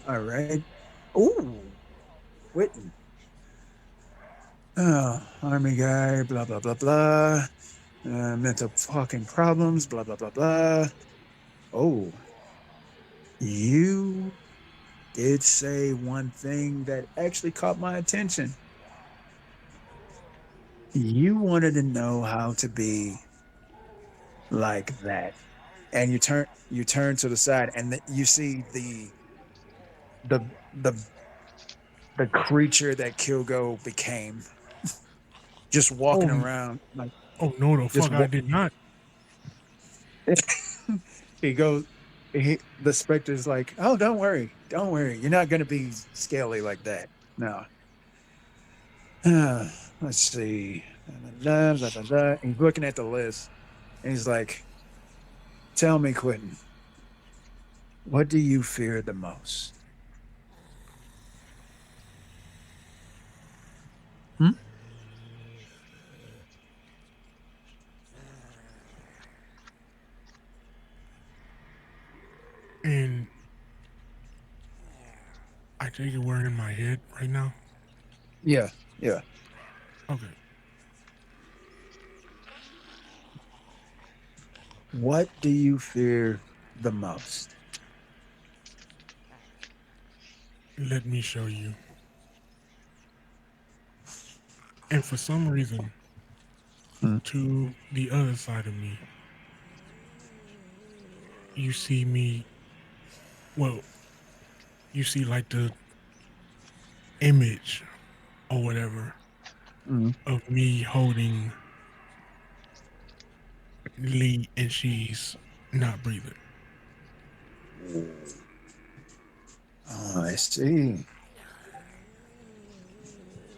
[SPEAKER 1] All right. Ooh, Quentin. Oh, army guy, blah, blah, blah, blah. Mental fucking problems, blah, blah, blah, blah. Oh, you did say one thing that actually caught my attention. You wanted to know how to be like that. And you turn to the side and you see the the the creature that Kilgo became just walking
[SPEAKER 2] oh,
[SPEAKER 1] around like
[SPEAKER 2] oh no, the
[SPEAKER 1] just
[SPEAKER 2] fuck, I did not.
[SPEAKER 1] he goes the specter's like, oh, don't worry, you're not gonna be scaly like that. No. Let's see. He's looking at the list and he's like, tell me, Quentin, what do you fear the most? Hmm?
[SPEAKER 2] And I take it we're in my head right now.
[SPEAKER 1] Yeah, yeah.
[SPEAKER 2] Okay.
[SPEAKER 1] What do you fear the most?
[SPEAKER 2] Let me show you. And for some reason,
[SPEAKER 1] Hmm.
[SPEAKER 2] to the other side of me, you see me, well, you see like the image or whatever
[SPEAKER 1] Mm.
[SPEAKER 2] of me holding Lee and she's not breathing.
[SPEAKER 1] Oh, I see.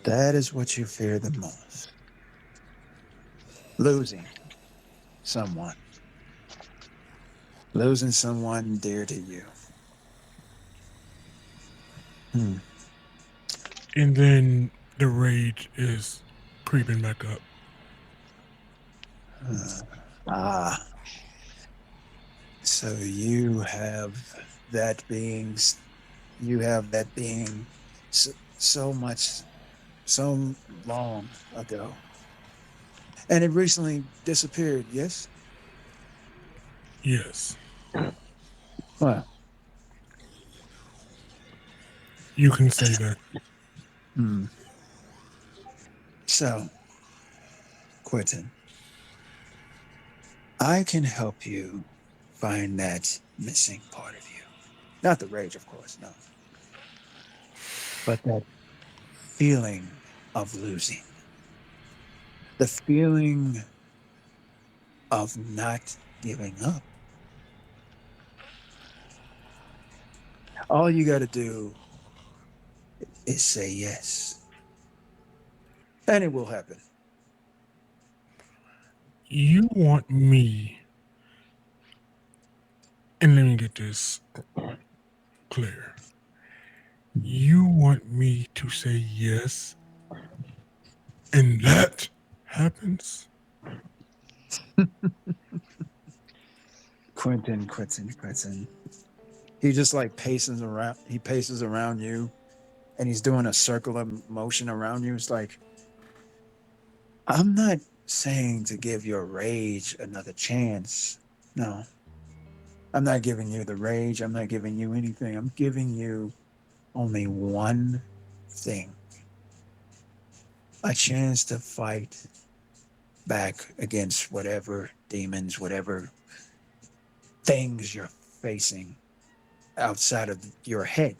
[SPEAKER 1] That is what you fear the most. Losing someone. Losing someone dear to you. Hmm.
[SPEAKER 2] And then the rage is creeping back up.
[SPEAKER 1] Ah, so you have that being, you have that being so, so much, so long ago. And it recently disappeared, yes?
[SPEAKER 2] Yes,
[SPEAKER 1] Well,
[SPEAKER 2] you can say that.
[SPEAKER 1] hmm. So, Quentin, I can help you find that missing part of you. Not the rage, of course, no, but that feeling of losing, the feeling of not giving up. All you got to do is say yes, and it will happen.
[SPEAKER 2] You want me, and let me get this clear. You want me to say yes, and that happens?
[SPEAKER 1] Quentin. He just like paces around. He paces around you, and he's doing a circular motion around you. It's like, I'm not saying to give your rage another chance. No, I'm not giving you the rage. I'm not giving you anything. I'm giving you only one thing, a chance to fight back against whatever demons, whatever things you're facing outside of your head.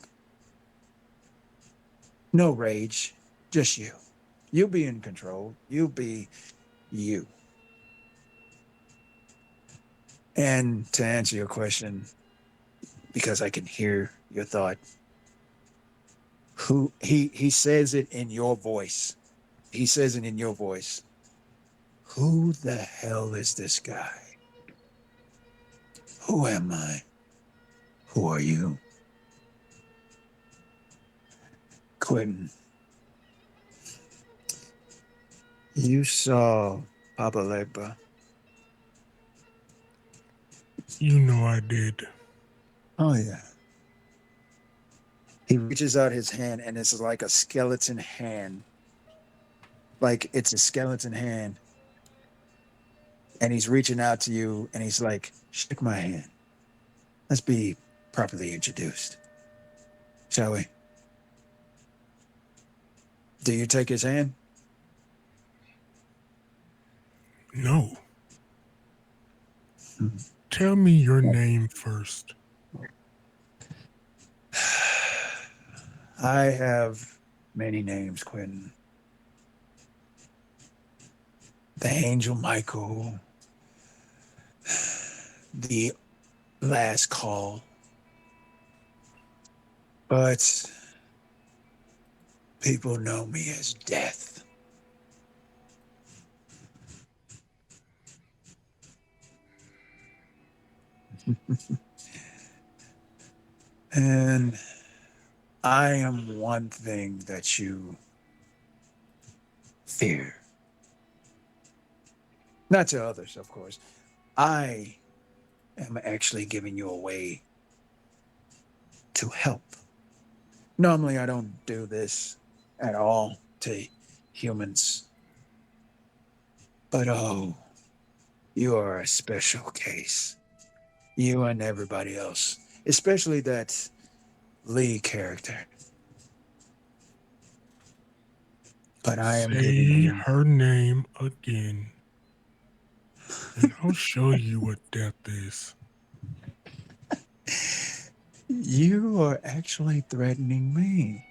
[SPEAKER 1] No rage, just you. You'll be in control. You'll be you. And to answer your question, because I can hear your thought, who he says it in your voice. He says it in your voice. Who the hell is this guy? Who am I? Who are you? Quentin, you saw Papa Legba.
[SPEAKER 2] You know I did.
[SPEAKER 1] Oh yeah. He reaches out his hand and it's like a skeleton hand. Like it's a skeleton hand. And he's reaching out to you and he's like, shake my hand. Let's be properly introduced. Shall we? Do you take his hand?
[SPEAKER 2] No.
[SPEAKER 1] Hmm.
[SPEAKER 2] Tell me your name first.
[SPEAKER 1] I have many names, Quentin. The Angel Michael, the Last Call. But people know me as Death. And I am one thing that you fear. Not to others, of course. I am actually giving you a way to help. Normally, I don't do this at all to humans, but oh, you are a special case. You and everybody else, especially that Lee character. But I am giving
[SPEAKER 2] Say
[SPEAKER 1] you,
[SPEAKER 2] her name again, and I'll show you what death is.
[SPEAKER 1] you are actually threatening me.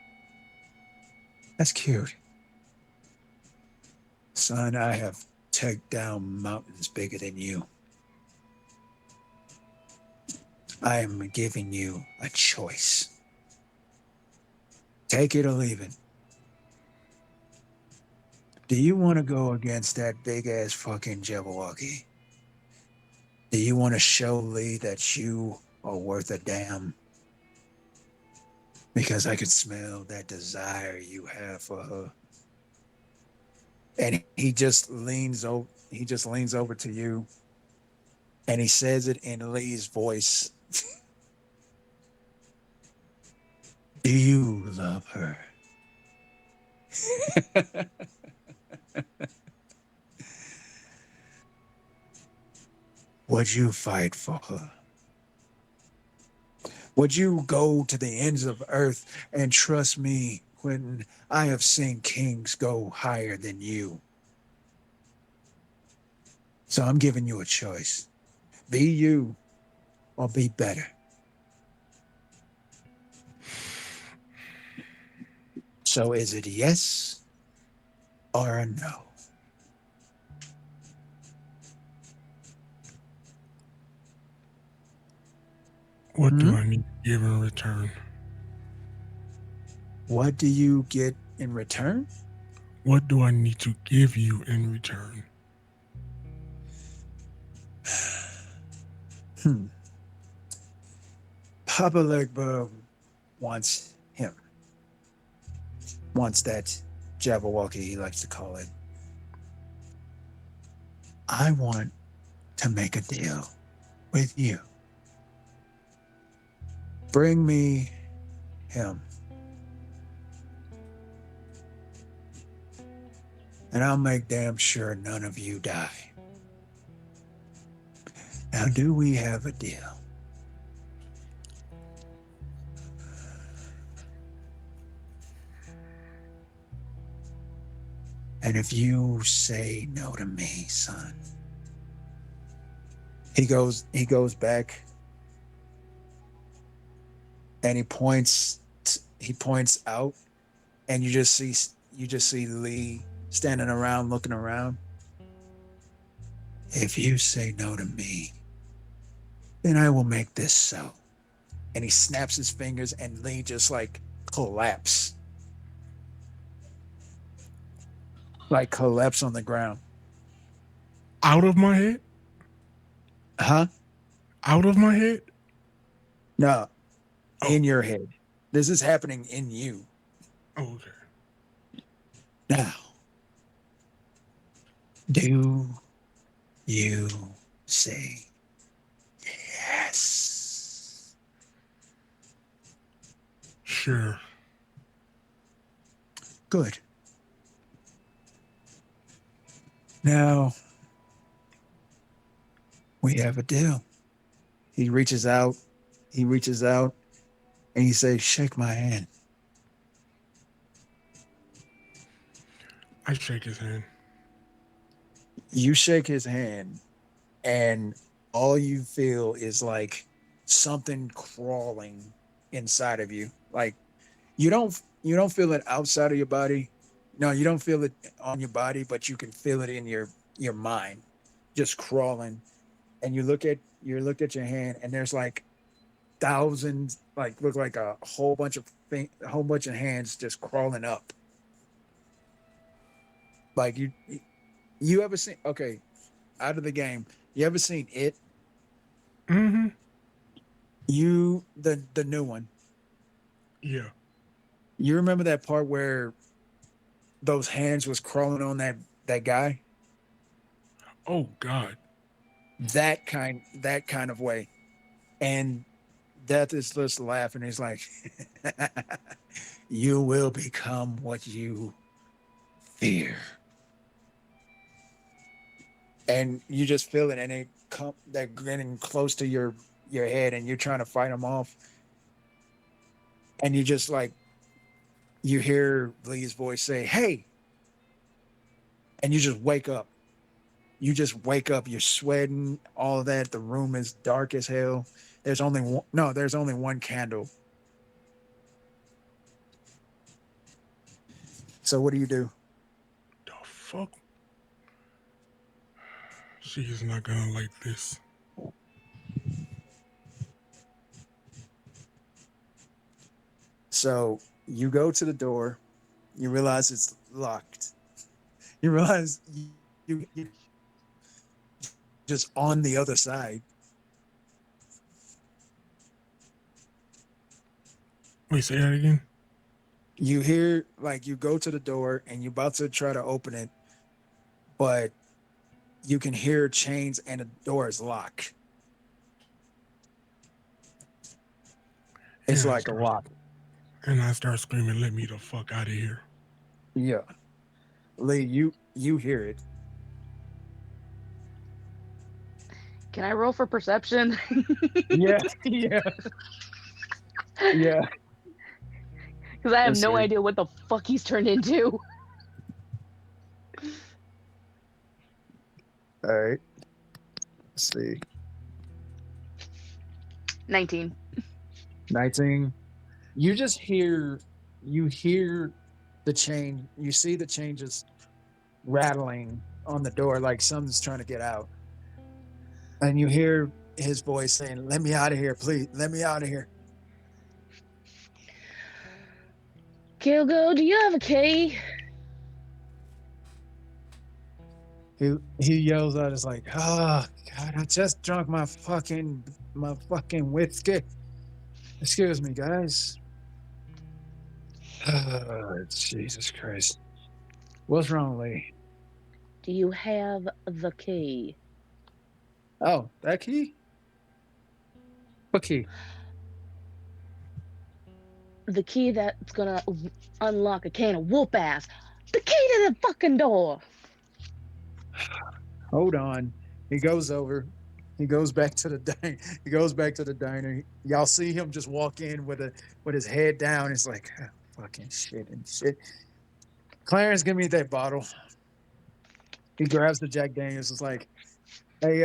[SPEAKER 1] That's cute. Son, I have taken down mountains bigger than you. I am giving you a choice. Take it or leave it. Do you want to go against that big ass fucking Jabberwocky? Do you want to show Lee that you are worth a damn? Because I can smell that desire you have for her. And he just leans over to you and he says it in Lee's voice. Do you love her? Would you fight for her? Would you go to the ends of earth and trust me, Quentin? I have seen kings go higher than you. So I'm giving you a choice. Be you or be better. So is it yes or a no?
[SPEAKER 2] What do
[SPEAKER 1] Hmm?
[SPEAKER 2] I need to give in return?
[SPEAKER 1] What do you get in return?
[SPEAKER 2] What do I need to give you in return?
[SPEAKER 1] Hmm. Papa Legba wants him. Wants that Jabberwocky, he likes to call it. I want to make a deal with you. Bring me him. And I'll make damn sure none of you die. Now, do we have a deal? And if you say no to me, son, he goes back and he points out and you just see Lee standing around looking around. If you say no to me, then I will make this so. And he snaps his fingers and Lee just like collapse. Like collapse on the ground.
[SPEAKER 2] Out of my head?
[SPEAKER 1] Huh?
[SPEAKER 2] Out of my head?
[SPEAKER 1] No,
[SPEAKER 2] Oh,
[SPEAKER 1] in your head. This is happening in you.
[SPEAKER 2] oh, okay.
[SPEAKER 1] Now, do you say yes?
[SPEAKER 2] Sure.
[SPEAKER 1] Good. Now, we have a deal. He reaches out, he reaches out, and he says, shake my hand.
[SPEAKER 2] I shake his hand.
[SPEAKER 1] You shake his hand, and all you feel is like something crawling inside of you. Like you don't feel it outside of your body. No, you don't feel it on your body, but you can feel it in your mind, just crawling. And you look at your hand, and there's like thousands, like look like a whole bunch of hands just crawling up. Like you ever seen? Okay, out of the game, you ever seen it?
[SPEAKER 2] Mm-hmm.
[SPEAKER 1] The new one.
[SPEAKER 2] Yeah.
[SPEAKER 1] You remember that part where those hands was crawling on that guy?
[SPEAKER 2] Oh, God.
[SPEAKER 1] That kind of way. And Death is just laughing. He's like, "You will become what you fear," and you just feel it, and they're getting close to your head, and you're trying to fight them off, and you just like you hear Lee's voice say, "Hey," and you just wake up. You just wake up. You're sweating, all of that. The room is dark as hell. There's only one. No, there's only one candle. So what do you do?
[SPEAKER 2] The fuck? She is not gonna like this.
[SPEAKER 1] So you go to the door. You realize it's locked. You realize you just on the other side.
[SPEAKER 2] Wait, say that again.
[SPEAKER 1] You hear like you go to the door and you're about to try to open it, but you can hear chains and the door is locked. It's
[SPEAKER 2] And I
[SPEAKER 1] like a
[SPEAKER 2] start
[SPEAKER 1] lock.
[SPEAKER 2] and I start screaming, "Let me the fuck out of here!"
[SPEAKER 1] Yeah. Lee, you hear it.
[SPEAKER 3] Can I roll for perception?
[SPEAKER 1] Yeah, yeah, yeah.
[SPEAKER 3] Because I have
[SPEAKER 1] Let's
[SPEAKER 3] no
[SPEAKER 1] see.
[SPEAKER 3] idea what the fuck he's turned into.
[SPEAKER 1] All right. Let's see.
[SPEAKER 3] 19.
[SPEAKER 1] 19. You just hear the chain. You see the chain just rattling on the door like something's trying to get out. And you hear his voice saying, "Let me out of here, please. Let me out of here."
[SPEAKER 3] Kilgo, do you have a key?
[SPEAKER 1] He yells out, "It's like, oh God, I just drunk my fucking whiskey. Excuse me, guys." Oh, Jesus Christ. What's wrong, Lee?
[SPEAKER 3] Do you have the key?
[SPEAKER 1] Oh, that key? What key?
[SPEAKER 3] The key that's gonna unlock a can of whoop ass. The key to the fucking door.
[SPEAKER 1] Hold on. He goes over. He goes back to the he goes back to the diner. Y'all see him just walk in with his head down. It's like, "Ah, fucking shit and shit." Clarence, give me that bottle. He grabs the Jack Daniels. It's like, hey,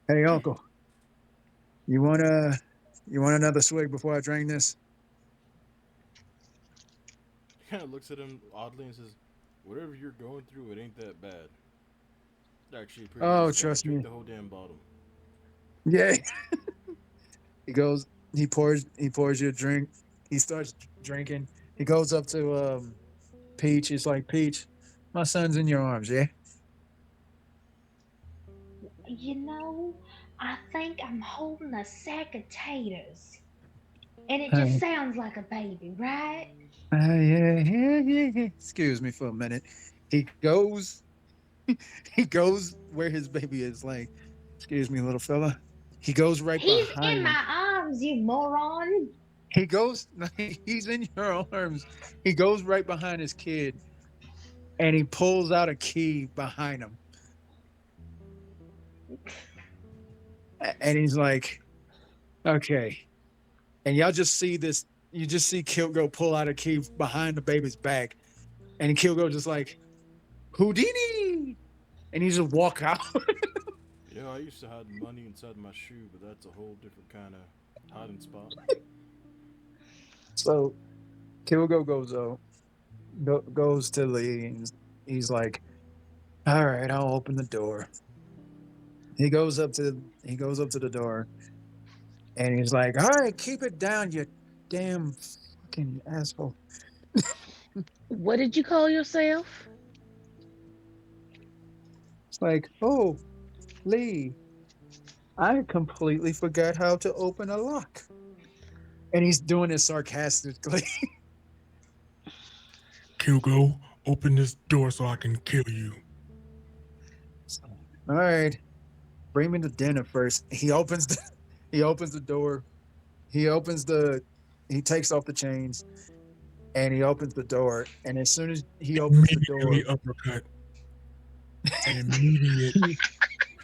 [SPEAKER 1] hey, uncle, you wanna you want another swig before I drink this?
[SPEAKER 6] He kind of looks at him oddly and says, "Whatever you're going through, it ain't that bad. It's actually pretty
[SPEAKER 1] Oh,
[SPEAKER 6] easy going.
[SPEAKER 1] trust
[SPEAKER 6] Drink
[SPEAKER 1] me.
[SPEAKER 6] the whole damn bottle."
[SPEAKER 1] Yeah. He goes, he pours you a drink. He starts drinking. He goes up to Peach. He's like, "Peach, my son's in your arms, yeah?"
[SPEAKER 4] You know, I think I'm holding a sack of taters. And it just
[SPEAKER 1] Uh,
[SPEAKER 4] sounds like a baby, right?
[SPEAKER 1] yeah, yeah, yeah, yeah. Excuse me for a minute. He goes, he goes where his baby is. Like, excuse me, little fella. He goes right
[SPEAKER 4] He's in
[SPEAKER 1] behind him.
[SPEAKER 4] my arms, you moron.
[SPEAKER 1] He goes, he's in your arms. He goes right behind his kid and he pulls out a key behind him. And he's like, okay. And y'all just see this. You just see Kilgo pull out a key behind the baby's back. And Kilgo just like, Houdini. And he just walk out.
[SPEAKER 6] Yeah, I used to hide money inside my shoe, but that's a whole different kind of hiding spot.
[SPEAKER 1] So Kilgo goes to Lee and he's like, all right, I'll open the door. He goes up to the door and he's like, all right, keep it down, you damn fucking asshole.
[SPEAKER 3] What did you call yourself?
[SPEAKER 1] It's like, oh, Lee, I completely forgot how to open a lock. And he's doing it sarcastically.
[SPEAKER 2] Kilgo, open this door so I can kill you.
[SPEAKER 1] All right, bring me to dinner first. He opens the door. He opens the he takes off the chains and he opens the door. And as soon as he opens the door,
[SPEAKER 2] Immediately uppercut. An immediate
[SPEAKER 1] he,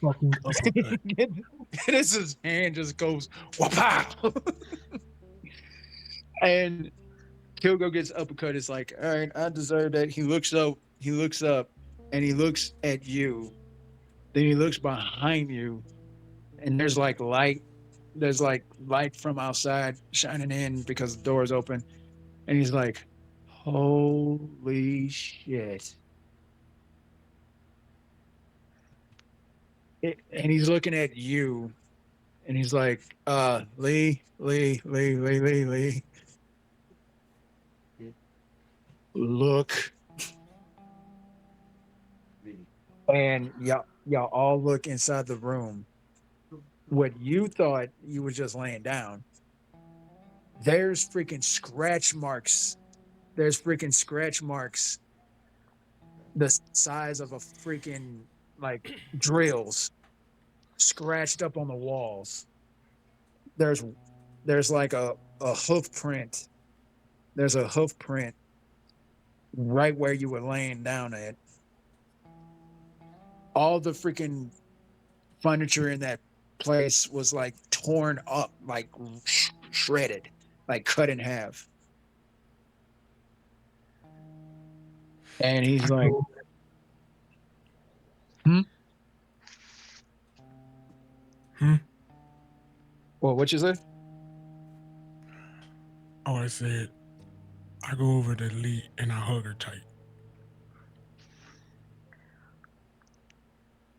[SPEAKER 2] fucking uppercut.
[SPEAKER 1] it is his hand just goes wapow. And Kilgo gets uppercut. It's like, all right, I deserve that. He looks up and he looks at you. Then he looks behind you and there's like light from outside shining in because the door is open. And he's like, holy shit. And he's looking at you and he's like, Lee, look
[SPEAKER 5] V.
[SPEAKER 1] and y'all all look inside the room. What you thought you were just laying down, there's freaking scratch marks. There's freaking scratch marks the size of a freaking like drills scratched up on the walls. There's there's like a hoof print. There's a hoof print right where you were laying down at. All the freaking furniture in that place was like torn up, like shredded, like cut in half. And
[SPEAKER 2] I
[SPEAKER 1] he's like,
[SPEAKER 2] go,
[SPEAKER 1] hmm?
[SPEAKER 2] hmm?
[SPEAKER 1] Well, what you say?
[SPEAKER 2] Oh, I said, I go over to Lee and I hug her tight.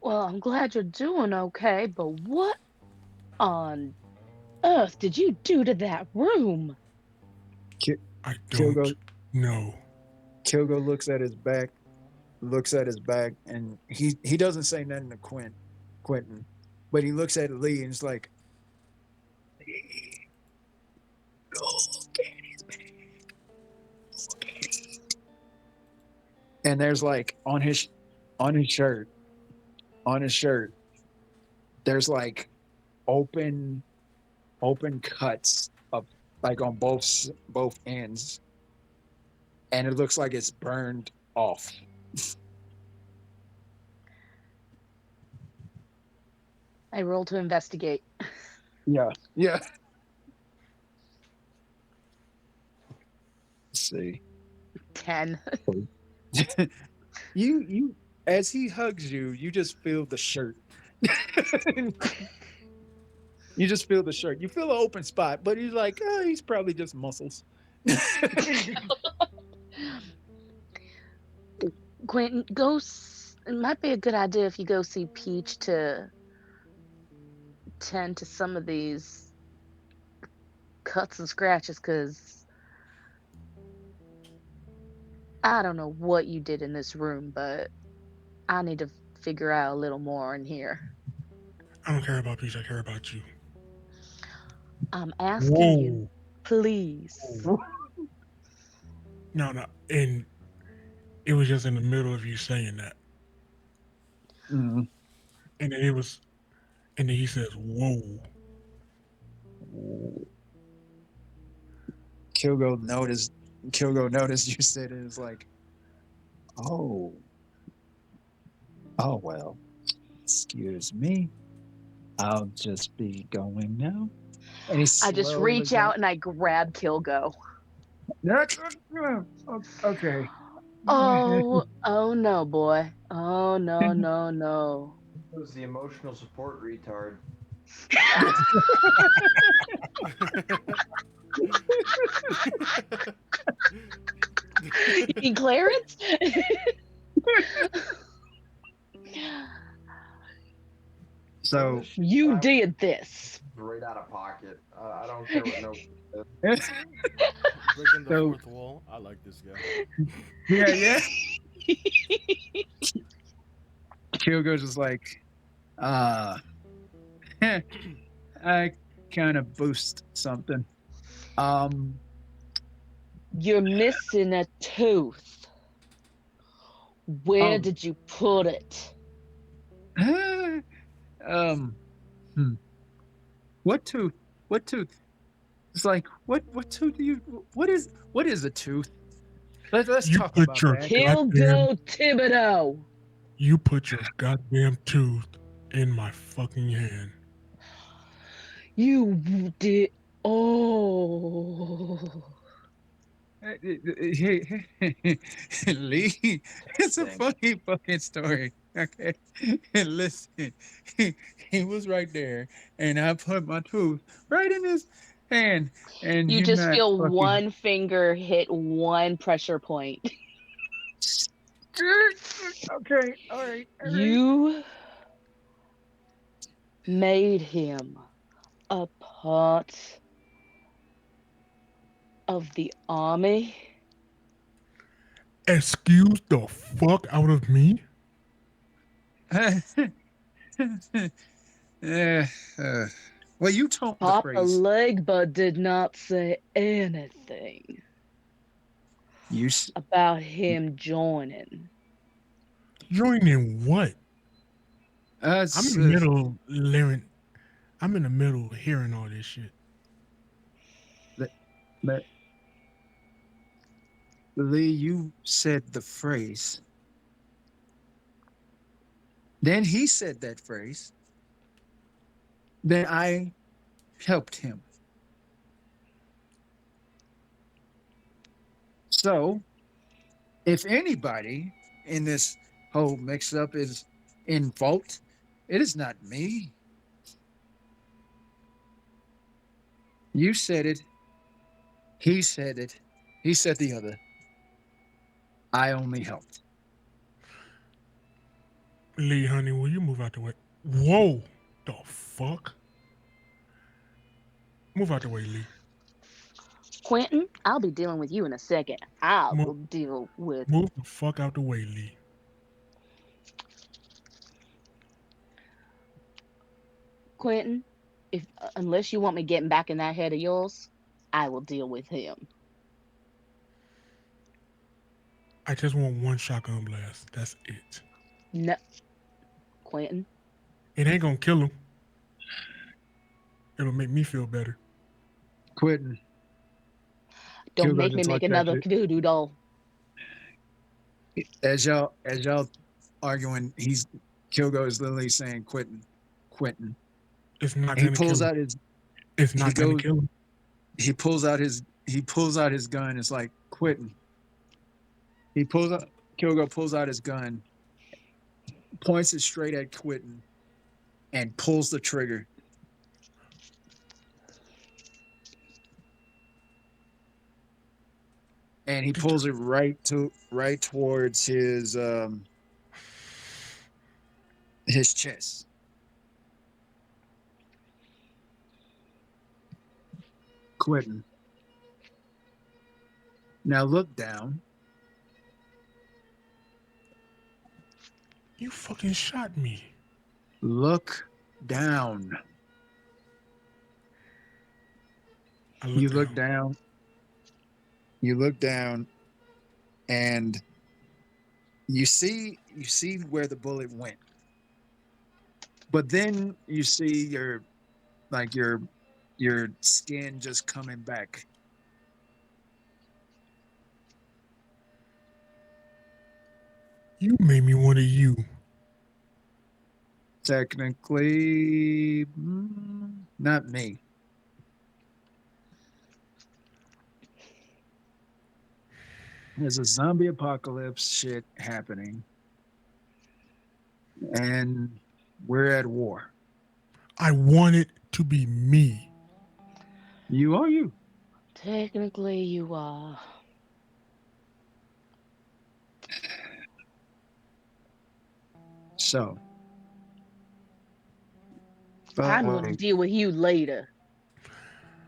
[SPEAKER 3] Well, I'm glad you're doing okay, but what on earth did you do to that room?
[SPEAKER 1] Ki-
[SPEAKER 2] I
[SPEAKER 1] Kilgo
[SPEAKER 2] don't know.
[SPEAKER 1] Kilgo looks at his back, and he doesn't say nothing to Quentin, but he looks at Lee and is like, "Lee, look at his back, look at it." And there's like on his shirt, on his shirt, there's like open open cuts of like on both ends, and it looks like it's burned off.
[SPEAKER 3] I roll to investigate.
[SPEAKER 1] Yeah, yeah. Let's see.
[SPEAKER 3] 10.
[SPEAKER 1] You as he hugs you, you just feel the shirt. You just feel the shirt. You feel an open spot, but he's like, oh, he's probably just muscles.
[SPEAKER 3] Quentin, it might be a good idea if you go see Peach to tend to some of these cuts and scratches, because I don't know what you did in this room, but I need to figure out a little more in here.
[SPEAKER 2] I don't care about Peach. I care about you.
[SPEAKER 3] I'm asking you,
[SPEAKER 2] Whoa.
[SPEAKER 3] please.
[SPEAKER 2] Whoa. No, no. And it was just in the middle of you saying that.
[SPEAKER 1] Mhm.
[SPEAKER 2] And then and then he says, whoa.
[SPEAKER 1] Kilgo noticed. Kilgo noticed you said it. It's like, oh, oh well. Excuse me. I'll just be going now. And he
[SPEAKER 3] I just
[SPEAKER 1] slowly
[SPEAKER 3] reach
[SPEAKER 1] goes.
[SPEAKER 3] out and I grab Kilgo.
[SPEAKER 1] Okay.
[SPEAKER 3] Oh no, boy. Oh no, no, no.
[SPEAKER 5] It was the emotional support retard.
[SPEAKER 3] Clarence?
[SPEAKER 1] So
[SPEAKER 3] You did this.
[SPEAKER 5] Right out of pocket. I don't care what no.
[SPEAKER 6] Breaking the
[SPEAKER 1] So-
[SPEAKER 6] fourth wall. I like this guy.
[SPEAKER 1] yeah. Kilgo's just like, uh I kind of boost something.
[SPEAKER 3] You're missing a tooth. Where
[SPEAKER 1] Oh.
[SPEAKER 3] did you put it?
[SPEAKER 1] um what tooth? What tooth? It's like what tooth do you what is a tooth? Let's
[SPEAKER 2] You
[SPEAKER 1] talk
[SPEAKER 2] put
[SPEAKER 1] about
[SPEAKER 2] your
[SPEAKER 1] that.
[SPEAKER 3] Kilgo Thibodeau.
[SPEAKER 2] You put your goddamn tooth in my fucking hand.
[SPEAKER 3] You did. Oh.
[SPEAKER 1] Hey, Lee, it's a
[SPEAKER 5] Thanks.
[SPEAKER 1] funny fucking story. Okay, and listen, he was right there, and I put my tooth right in his hand, and
[SPEAKER 3] You
[SPEAKER 1] you're
[SPEAKER 3] just
[SPEAKER 1] not
[SPEAKER 3] feel
[SPEAKER 1] fucking.
[SPEAKER 3] one finger hit one pressure point.
[SPEAKER 1] Okay, all right.
[SPEAKER 3] You made him a part of the army.
[SPEAKER 2] Excuse the fuck out of me?
[SPEAKER 1] Eh, uh, well, you told me the
[SPEAKER 3] Papa
[SPEAKER 1] phrase.
[SPEAKER 3] Legba did not say anything
[SPEAKER 1] You s-
[SPEAKER 3] about him joining.
[SPEAKER 2] Joining what? I'm in
[SPEAKER 1] s-
[SPEAKER 2] the middle of learning. I'm in the middle of hearing all this shit.
[SPEAKER 1] let, let, Lee, you said the phrase. Then he said that phrase. Then I helped him. So, if anybody in this whole mix up is in fault, it is not me. You said it. He said it. He said the other. I only helped.
[SPEAKER 2] Lee, honey, will you move out the way? Whoa, the fuck? Move out the way, Lee.
[SPEAKER 3] Quentin, I'll be dealing with you in a second. I
[SPEAKER 2] Move,
[SPEAKER 3] will deal with
[SPEAKER 2] move the fuck out the way, Lee.
[SPEAKER 3] Quentin. If unless you want me getting back in that head of yours, I will deal with him.
[SPEAKER 2] I just want one shotgun blast. That's it.
[SPEAKER 3] No, Quentin.
[SPEAKER 2] It ain't gonna kill him. It'll make me feel better.
[SPEAKER 1] Quitting.
[SPEAKER 3] Don't
[SPEAKER 1] Hugo
[SPEAKER 3] make me
[SPEAKER 1] just
[SPEAKER 3] make
[SPEAKER 1] looked at
[SPEAKER 3] another
[SPEAKER 1] you.
[SPEAKER 3] voodoo doll.
[SPEAKER 1] As y'all arguing, Hugo is literally saying quitting, quitting.
[SPEAKER 2] It's not
[SPEAKER 1] He
[SPEAKER 2] gonna kill
[SPEAKER 1] pulls
[SPEAKER 2] him.
[SPEAKER 1] out his
[SPEAKER 2] It's
[SPEAKER 1] he
[SPEAKER 2] not gonna
[SPEAKER 1] goes
[SPEAKER 2] kill him.
[SPEAKER 1] he pulls out his gun. It's like quitting. He pulls out Hugo pulls out his gun, points it straight at Quentin, and pulls the trigger. And he pulls it right towards his chest. Quentin. Now look down.
[SPEAKER 2] You fucking shot me.
[SPEAKER 1] Look down.
[SPEAKER 2] I looked
[SPEAKER 1] You look
[SPEAKER 2] down.
[SPEAKER 1] down. You look down, and you see where the bullet went. But then you see like your skin just coming back.
[SPEAKER 2] You made me one of you.
[SPEAKER 1] Technically, not me. There's a zombie apocalypse shit happening, and we're at war.
[SPEAKER 2] I want it to be me.
[SPEAKER 1] You are you.
[SPEAKER 3] Technically, you are.
[SPEAKER 1] So,
[SPEAKER 3] I'm going to
[SPEAKER 1] wait,
[SPEAKER 3] deal with you later.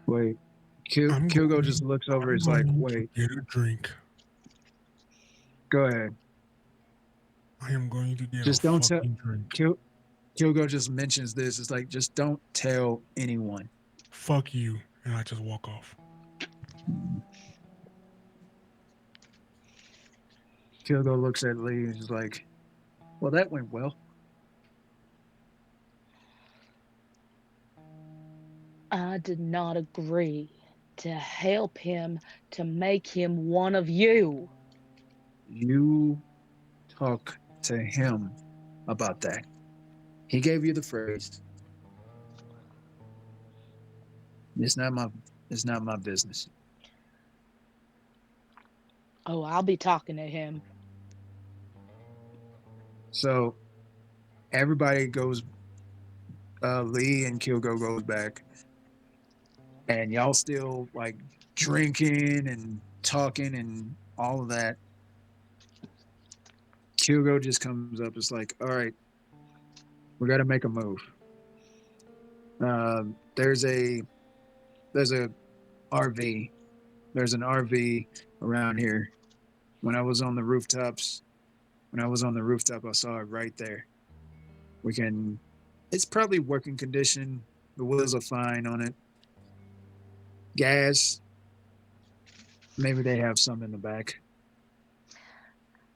[SPEAKER 1] wait.
[SPEAKER 2] I'm
[SPEAKER 1] Hugo
[SPEAKER 2] going.
[SPEAKER 1] just looks over.
[SPEAKER 2] I'm
[SPEAKER 1] He's like,
[SPEAKER 2] going to
[SPEAKER 1] wait,
[SPEAKER 2] get a drink.
[SPEAKER 1] go ahead.
[SPEAKER 2] I am going to get a
[SPEAKER 1] Just don't tell.
[SPEAKER 2] fucking drink.
[SPEAKER 1] Hugo just mentions this. It's like, just don't tell anyone.
[SPEAKER 2] Fuck you. And I just walk off.
[SPEAKER 1] Hugo looks at Lee and is like, well, that went well.
[SPEAKER 3] I did not agree to help him to make him one of you.
[SPEAKER 1] You talk to him about that. He gave you the phrase. It's not my it's not my business.
[SPEAKER 3] Oh, I'll be talking to him.
[SPEAKER 1] So everybody goes Lee and Hugo goes back, and y'all still like drinking and talking and all of that. Hugo just comes up. It's like, all right, we got to make a move. Uh, there's a there's a RV. There's an RV around here. When I was on the rooftops, when I was on the rooftop, I saw it right there. We can. It's probably working condition. The wheels are fine on it. Gas. Maybe they have some in the back.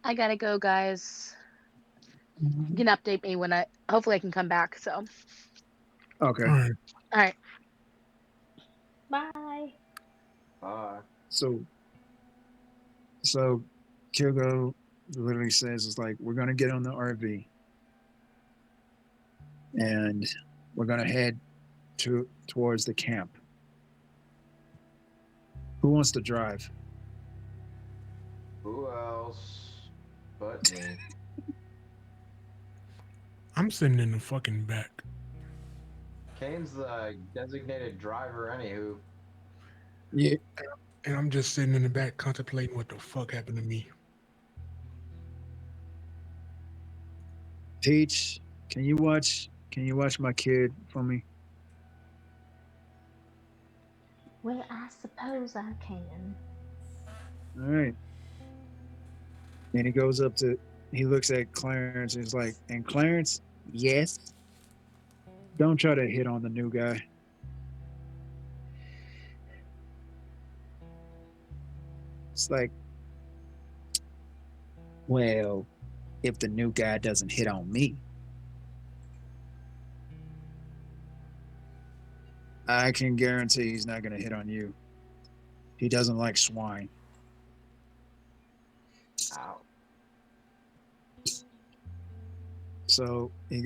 [SPEAKER 3] I gotta go, guys. You can update me when hopefully I can come back. So, all
[SPEAKER 1] Okay.
[SPEAKER 2] All right.
[SPEAKER 3] right.
[SPEAKER 4] Bye.
[SPEAKER 1] So so Kyoko literally says it's like we're gonna get on the RV and we're gonna head towards the camp. Who wants to drive?
[SPEAKER 5] Who else but me?
[SPEAKER 2] I'm sitting in the fucking back.
[SPEAKER 5] Kane's the designated driver, anywho.
[SPEAKER 1] Yeah.
[SPEAKER 2] And I'm just sitting in the back contemplating what the fuck happened to me.
[SPEAKER 1] Peach, can you watch my kid for me?
[SPEAKER 4] Well, I suppose I can.
[SPEAKER 1] All right. And he goes up to he looks at Clarence and he's like, and Clarence, yes. Don't try to hit on the new guy. It's like, well, if the new guy doesn't hit on me, I can guarantee he's not going to hit on you. He doesn't like swine.
[SPEAKER 5] Ow.
[SPEAKER 1] So he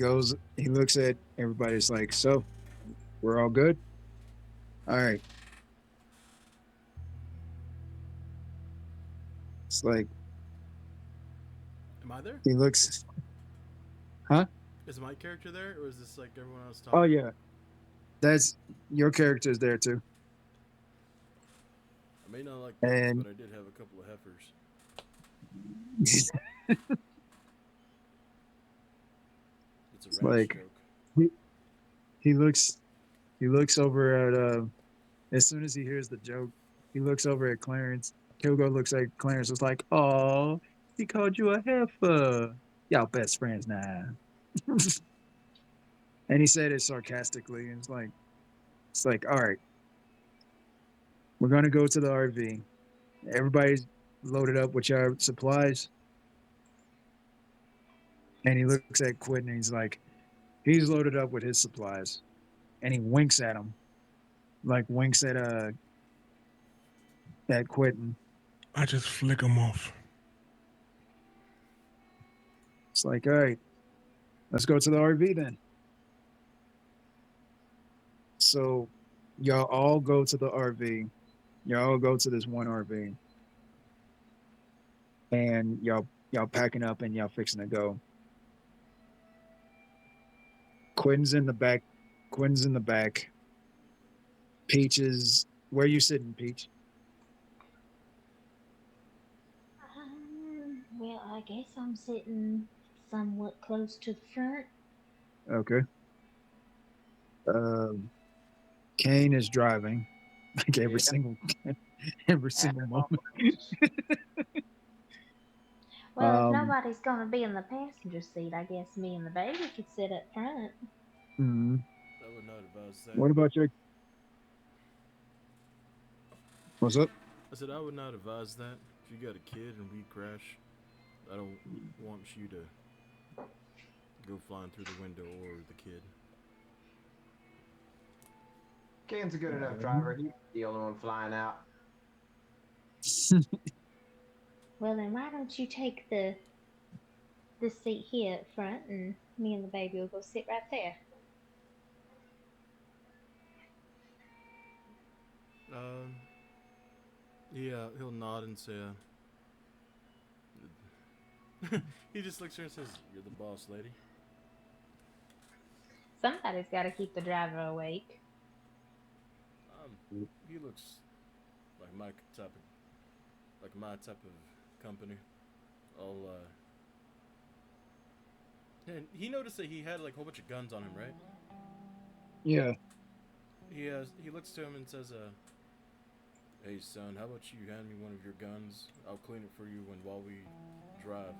[SPEAKER 1] looks at everybody's like, so we're all good? All right. It's like,
[SPEAKER 6] Am I there?
[SPEAKER 1] he looks, huh?
[SPEAKER 6] Is my character there, or is this like everyone else talking?
[SPEAKER 1] Oh, yeah. That's your character's there too.
[SPEAKER 6] I may not like dogs,
[SPEAKER 1] And
[SPEAKER 6] but I did have a couple of heifers. It's a
[SPEAKER 1] it's
[SPEAKER 6] ranch
[SPEAKER 1] like
[SPEAKER 6] joke.
[SPEAKER 1] he looks over at as soon as he hears the joke, he looks over at Clarence. Kilgo looks at Clarence, was like, oh, he called you a heifer. Y'all best friends now. And he said it sarcastically, and it's like, all right, we're gonna go to the RV. Everybody's loaded up with your supplies. And he looks at Quentin and he's like, he's loaded up with his supplies. And he winks at him. Like winks at Quentin.
[SPEAKER 2] I just flick them off.
[SPEAKER 1] It's like, all right, let's go to the RV then. So y'all all go to the RV. Y'all all go to this one RV. And y'all packing up and y'all fixing to go. Quentin's in the back. Quentin's in the back. Peach is where you sitting, Peach?
[SPEAKER 4] Well, I guess I'm sitting somewhat close to the front.
[SPEAKER 1] Okay. Kane is driving. Like every single moment.
[SPEAKER 4] Well, if nobody's gonna be in the passenger seat, I guess me and the baby could sit up front.
[SPEAKER 1] Mhm.
[SPEAKER 6] I would not advise that.
[SPEAKER 1] What about your what's up?
[SPEAKER 6] I said I would not advise that. If you got a kid and we crash, I don't want you to go flying through the window or the kid.
[SPEAKER 5] Kane's a good enough driver. He's the only one flying out.
[SPEAKER 4] Well, then why don't you take the seat here up front, and me and the baby will go sit right there.
[SPEAKER 6] Um, yeah, he'll nod and say, he just looks at her and says, "You're the boss, lady."
[SPEAKER 4] Somebody's got to keep the driver awake.
[SPEAKER 6] He looks like my type of company. And he noticed that he had like a whole bunch of guns on him, right?
[SPEAKER 1] Yeah.
[SPEAKER 6] He looks to him and says, "Hey son, how about you hand me one of your guns? I'll clean it for you while we drive."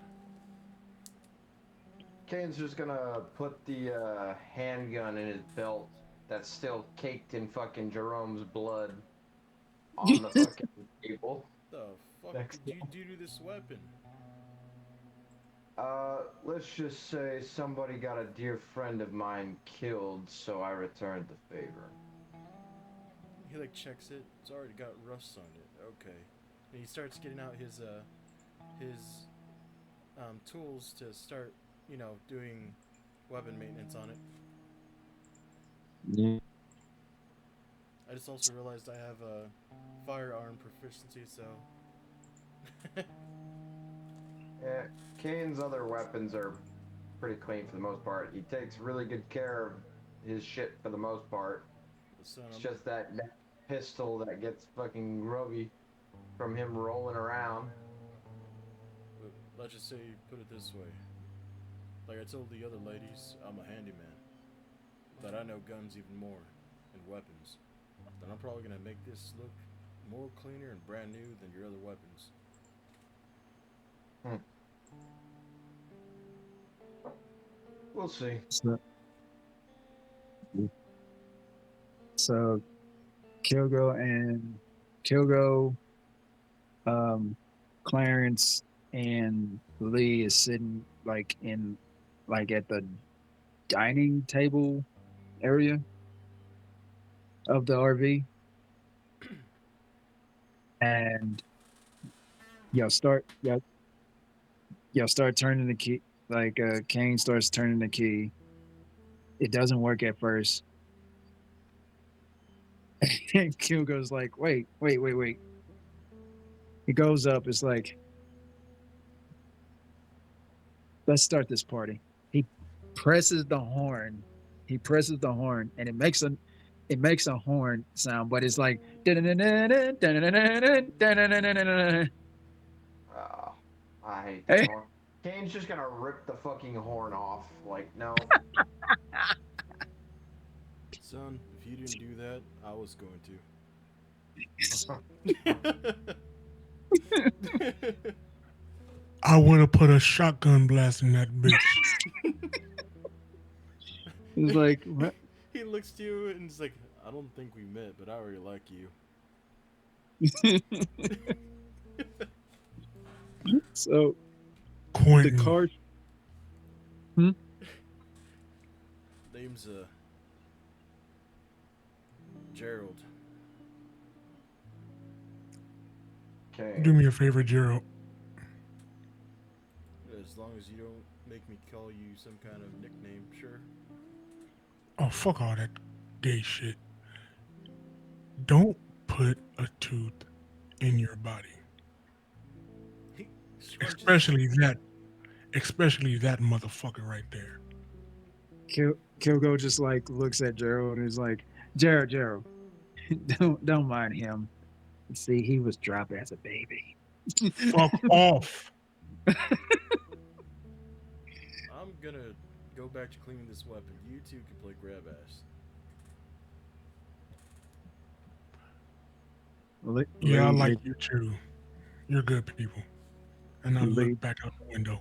[SPEAKER 5] Kane's just gonna put the handgun in his belt that's still caked in fucking Jerome's blood on the fucking table.
[SPEAKER 6] The fuck
[SPEAKER 5] Next.
[SPEAKER 6] did you do to this weapon?
[SPEAKER 5] Let's just say somebody got a dear friend of mine killed, so I returned the favor.
[SPEAKER 6] He like checks it. It's already got rust on it. Okay. And he starts getting out his tools to start, doing weapon maintenance on it.
[SPEAKER 1] Yeah.
[SPEAKER 6] I just also realized I have a firearm proficiency, so
[SPEAKER 5] Yeah, Kane's other weapons are pretty clean for the most part. He takes really good care of his shit for the most part.
[SPEAKER 6] son,
[SPEAKER 5] It's just that pistol that gets fucking grubby from him rolling around.
[SPEAKER 6] but let's just say put it this way. Like I told the other ladies, I'm a handyman. But I know guns even more, and weapons. Then I'm probably gonna make this look more cleaner and brand new than your other weapons.
[SPEAKER 5] We'll see.
[SPEAKER 1] So Kilgo, Clarence, and Lee is sitting like at the dining table area of the RV, and y'all start turning the key. Like Kane starts turning the key. It doesn't work at first. And Q goes like, wait. He goes up. It's like, let's start this party. He presses the horn. And it makes a horn sound, but it's like
[SPEAKER 5] I hate this horn. Kane's just gonna rip the fucking horn off. Like, no.
[SPEAKER 6] Son, if you didn't do that, I was going to.
[SPEAKER 2] I would have put a shotgun blast in that bitch.
[SPEAKER 1] He's like, what?
[SPEAKER 6] He looks to you and he's like, I don't think we met, but I already like you.
[SPEAKER 1] So
[SPEAKER 2] Quentin.
[SPEAKER 1] the car.
[SPEAKER 6] Name's Gerald.
[SPEAKER 5] Okay.
[SPEAKER 2] Do me a favor, Gerald.
[SPEAKER 6] As long as you don't make me call you some kind of nickname, sure.
[SPEAKER 2] Oh, fuck all that gay shit. Don't put a tooth in your body. Especially that motherfucker right there.
[SPEAKER 1] Kilgo just like looks at Gerald and is like, Gerald, don't mind him. See, he was dropped as a baby.
[SPEAKER 2] Fuck off.
[SPEAKER 6] I'm gonna go back to cleaning this weapon. You two can play grab ass.
[SPEAKER 2] Yeah, I like you too. You're good people. And I look back out the window.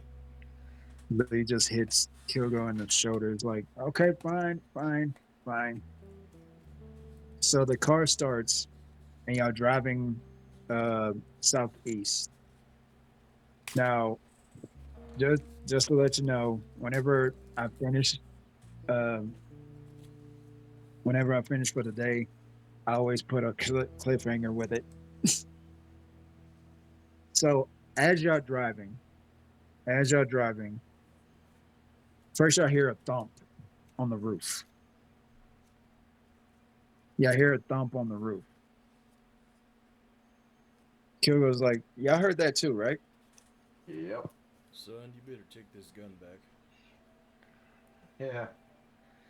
[SPEAKER 1] Lee just hits Kilgo in the shoulders like, okay, fine. So the car starts and y'all driving southeast. Now, just to let you know, whenever I finish for the day, I always put a cliffhanger with it. So as y'all driving, first y'all hear a thump on the roof. Yeah, I hear a thump on the roof. Kilgo's like, y'all heard that too, right?
[SPEAKER 5] Yep.
[SPEAKER 6] Son, you better take this gun back.
[SPEAKER 5] Yeah.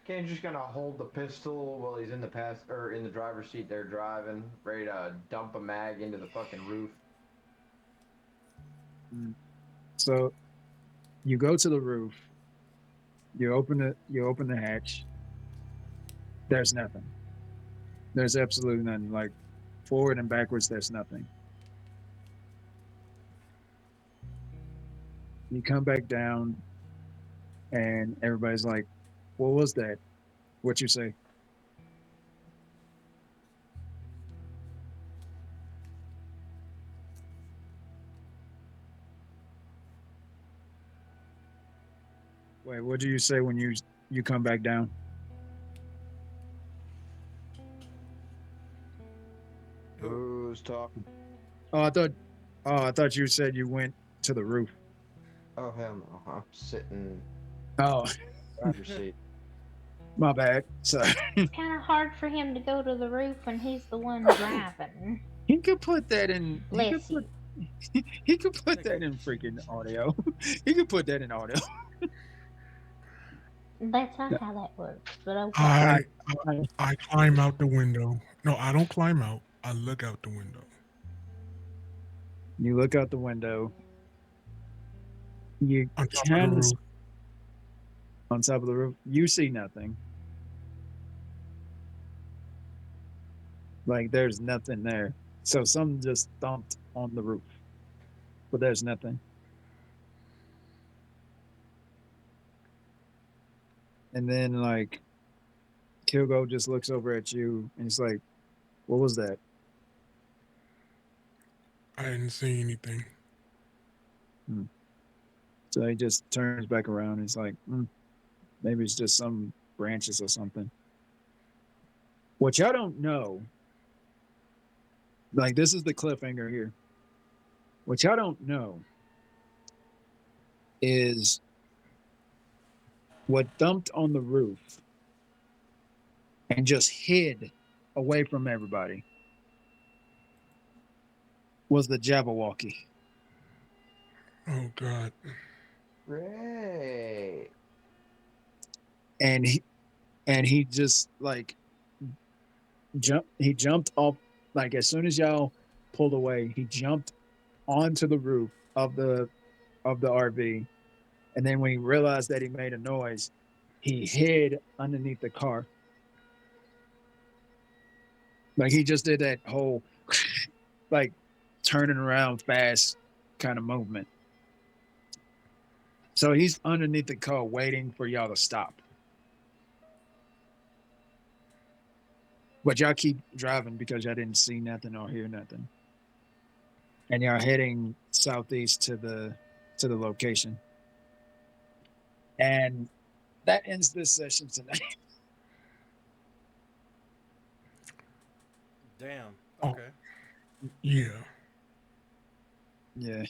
[SPEAKER 5] Kane's just gonna hold the pistol while he's in the driver's seat there driving, ready to dump a mag into the fucking roof.
[SPEAKER 1] So you go to the roof, you open the hatch. There's nothing. There's absolutely nothing. Like forward and backwards, there's nothing. You come back down and everybody's like, "What was that? What you say?" Wait, what do you say when you come back down?
[SPEAKER 5] Who's talking?
[SPEAKER 1] Oh, I thought you said you went to the roof.
[SPEAKER 5] Oh hell no! I'm sitting
[SPEAKER 1] Oh,
[SPEAKER 5] driver's seat.
[SPEAKER 1] my bad. Sorry.
[SPEAKER 4] It's kind of hard for him to go to the roof when he's the one driving.
[SPEAKER 1] He could put that in.
[SPEAKER 4] Bless you.
[SPEAKER 1] He could put that in freaking audio. He could put that in audio.
[SPEAKER 4] That's not how that works, but okay.
[SPEAKER 2] I,
[SPEAKER 1] I-
[SPEAKER 2] I climb out the window. No, I don't climb out. I look out the window.
[SPEAKER 1] You look out the window. You
[SPEAKER 2] On top of the
[SPEAKER 1] kind of
[SPEAKER 2] roof.
[SPEAKER 1] on top of the roof. You see nothing. Like there's nothing there. So something just thumped on the roof, but there's nothing. And then like Kilgo just looks over at you and he's like, "What was that?"
[SPEAKER 2] I didn't see anything.
[SPEAKER 1] So he just turns back around and he's like, maybe it's just some branches or something. What y'all don't know, like this is the cliffhanger here. What y'all don't know is what dumped on the roof and just hid away from everybody was the Jabberwocky.
[SPEAKER 2] Oh God.
[SPEAKER 5] Great.
[SPEAKER 1] And he just like jumped off, like as soon as y'all pulled away, he jumped onto the roof of the RV. And then when he realized that he made a noise, he hid underneath the car. Like he just did that whole like turning around fast kind of movement. So he's underneath the car waiting for y'all to stop. But y'all keep driving because y'all didn't see nothing or hear nothing. And y'all heading southeast to the location. And that ends this session tonight.
[SPEAKER 6] Damn.
[SPEAKER 2] Oh.
[SPEAKER 6] Okay.
[SPEAKER 2] Yeah.
[SPEAKER 1] Yeah.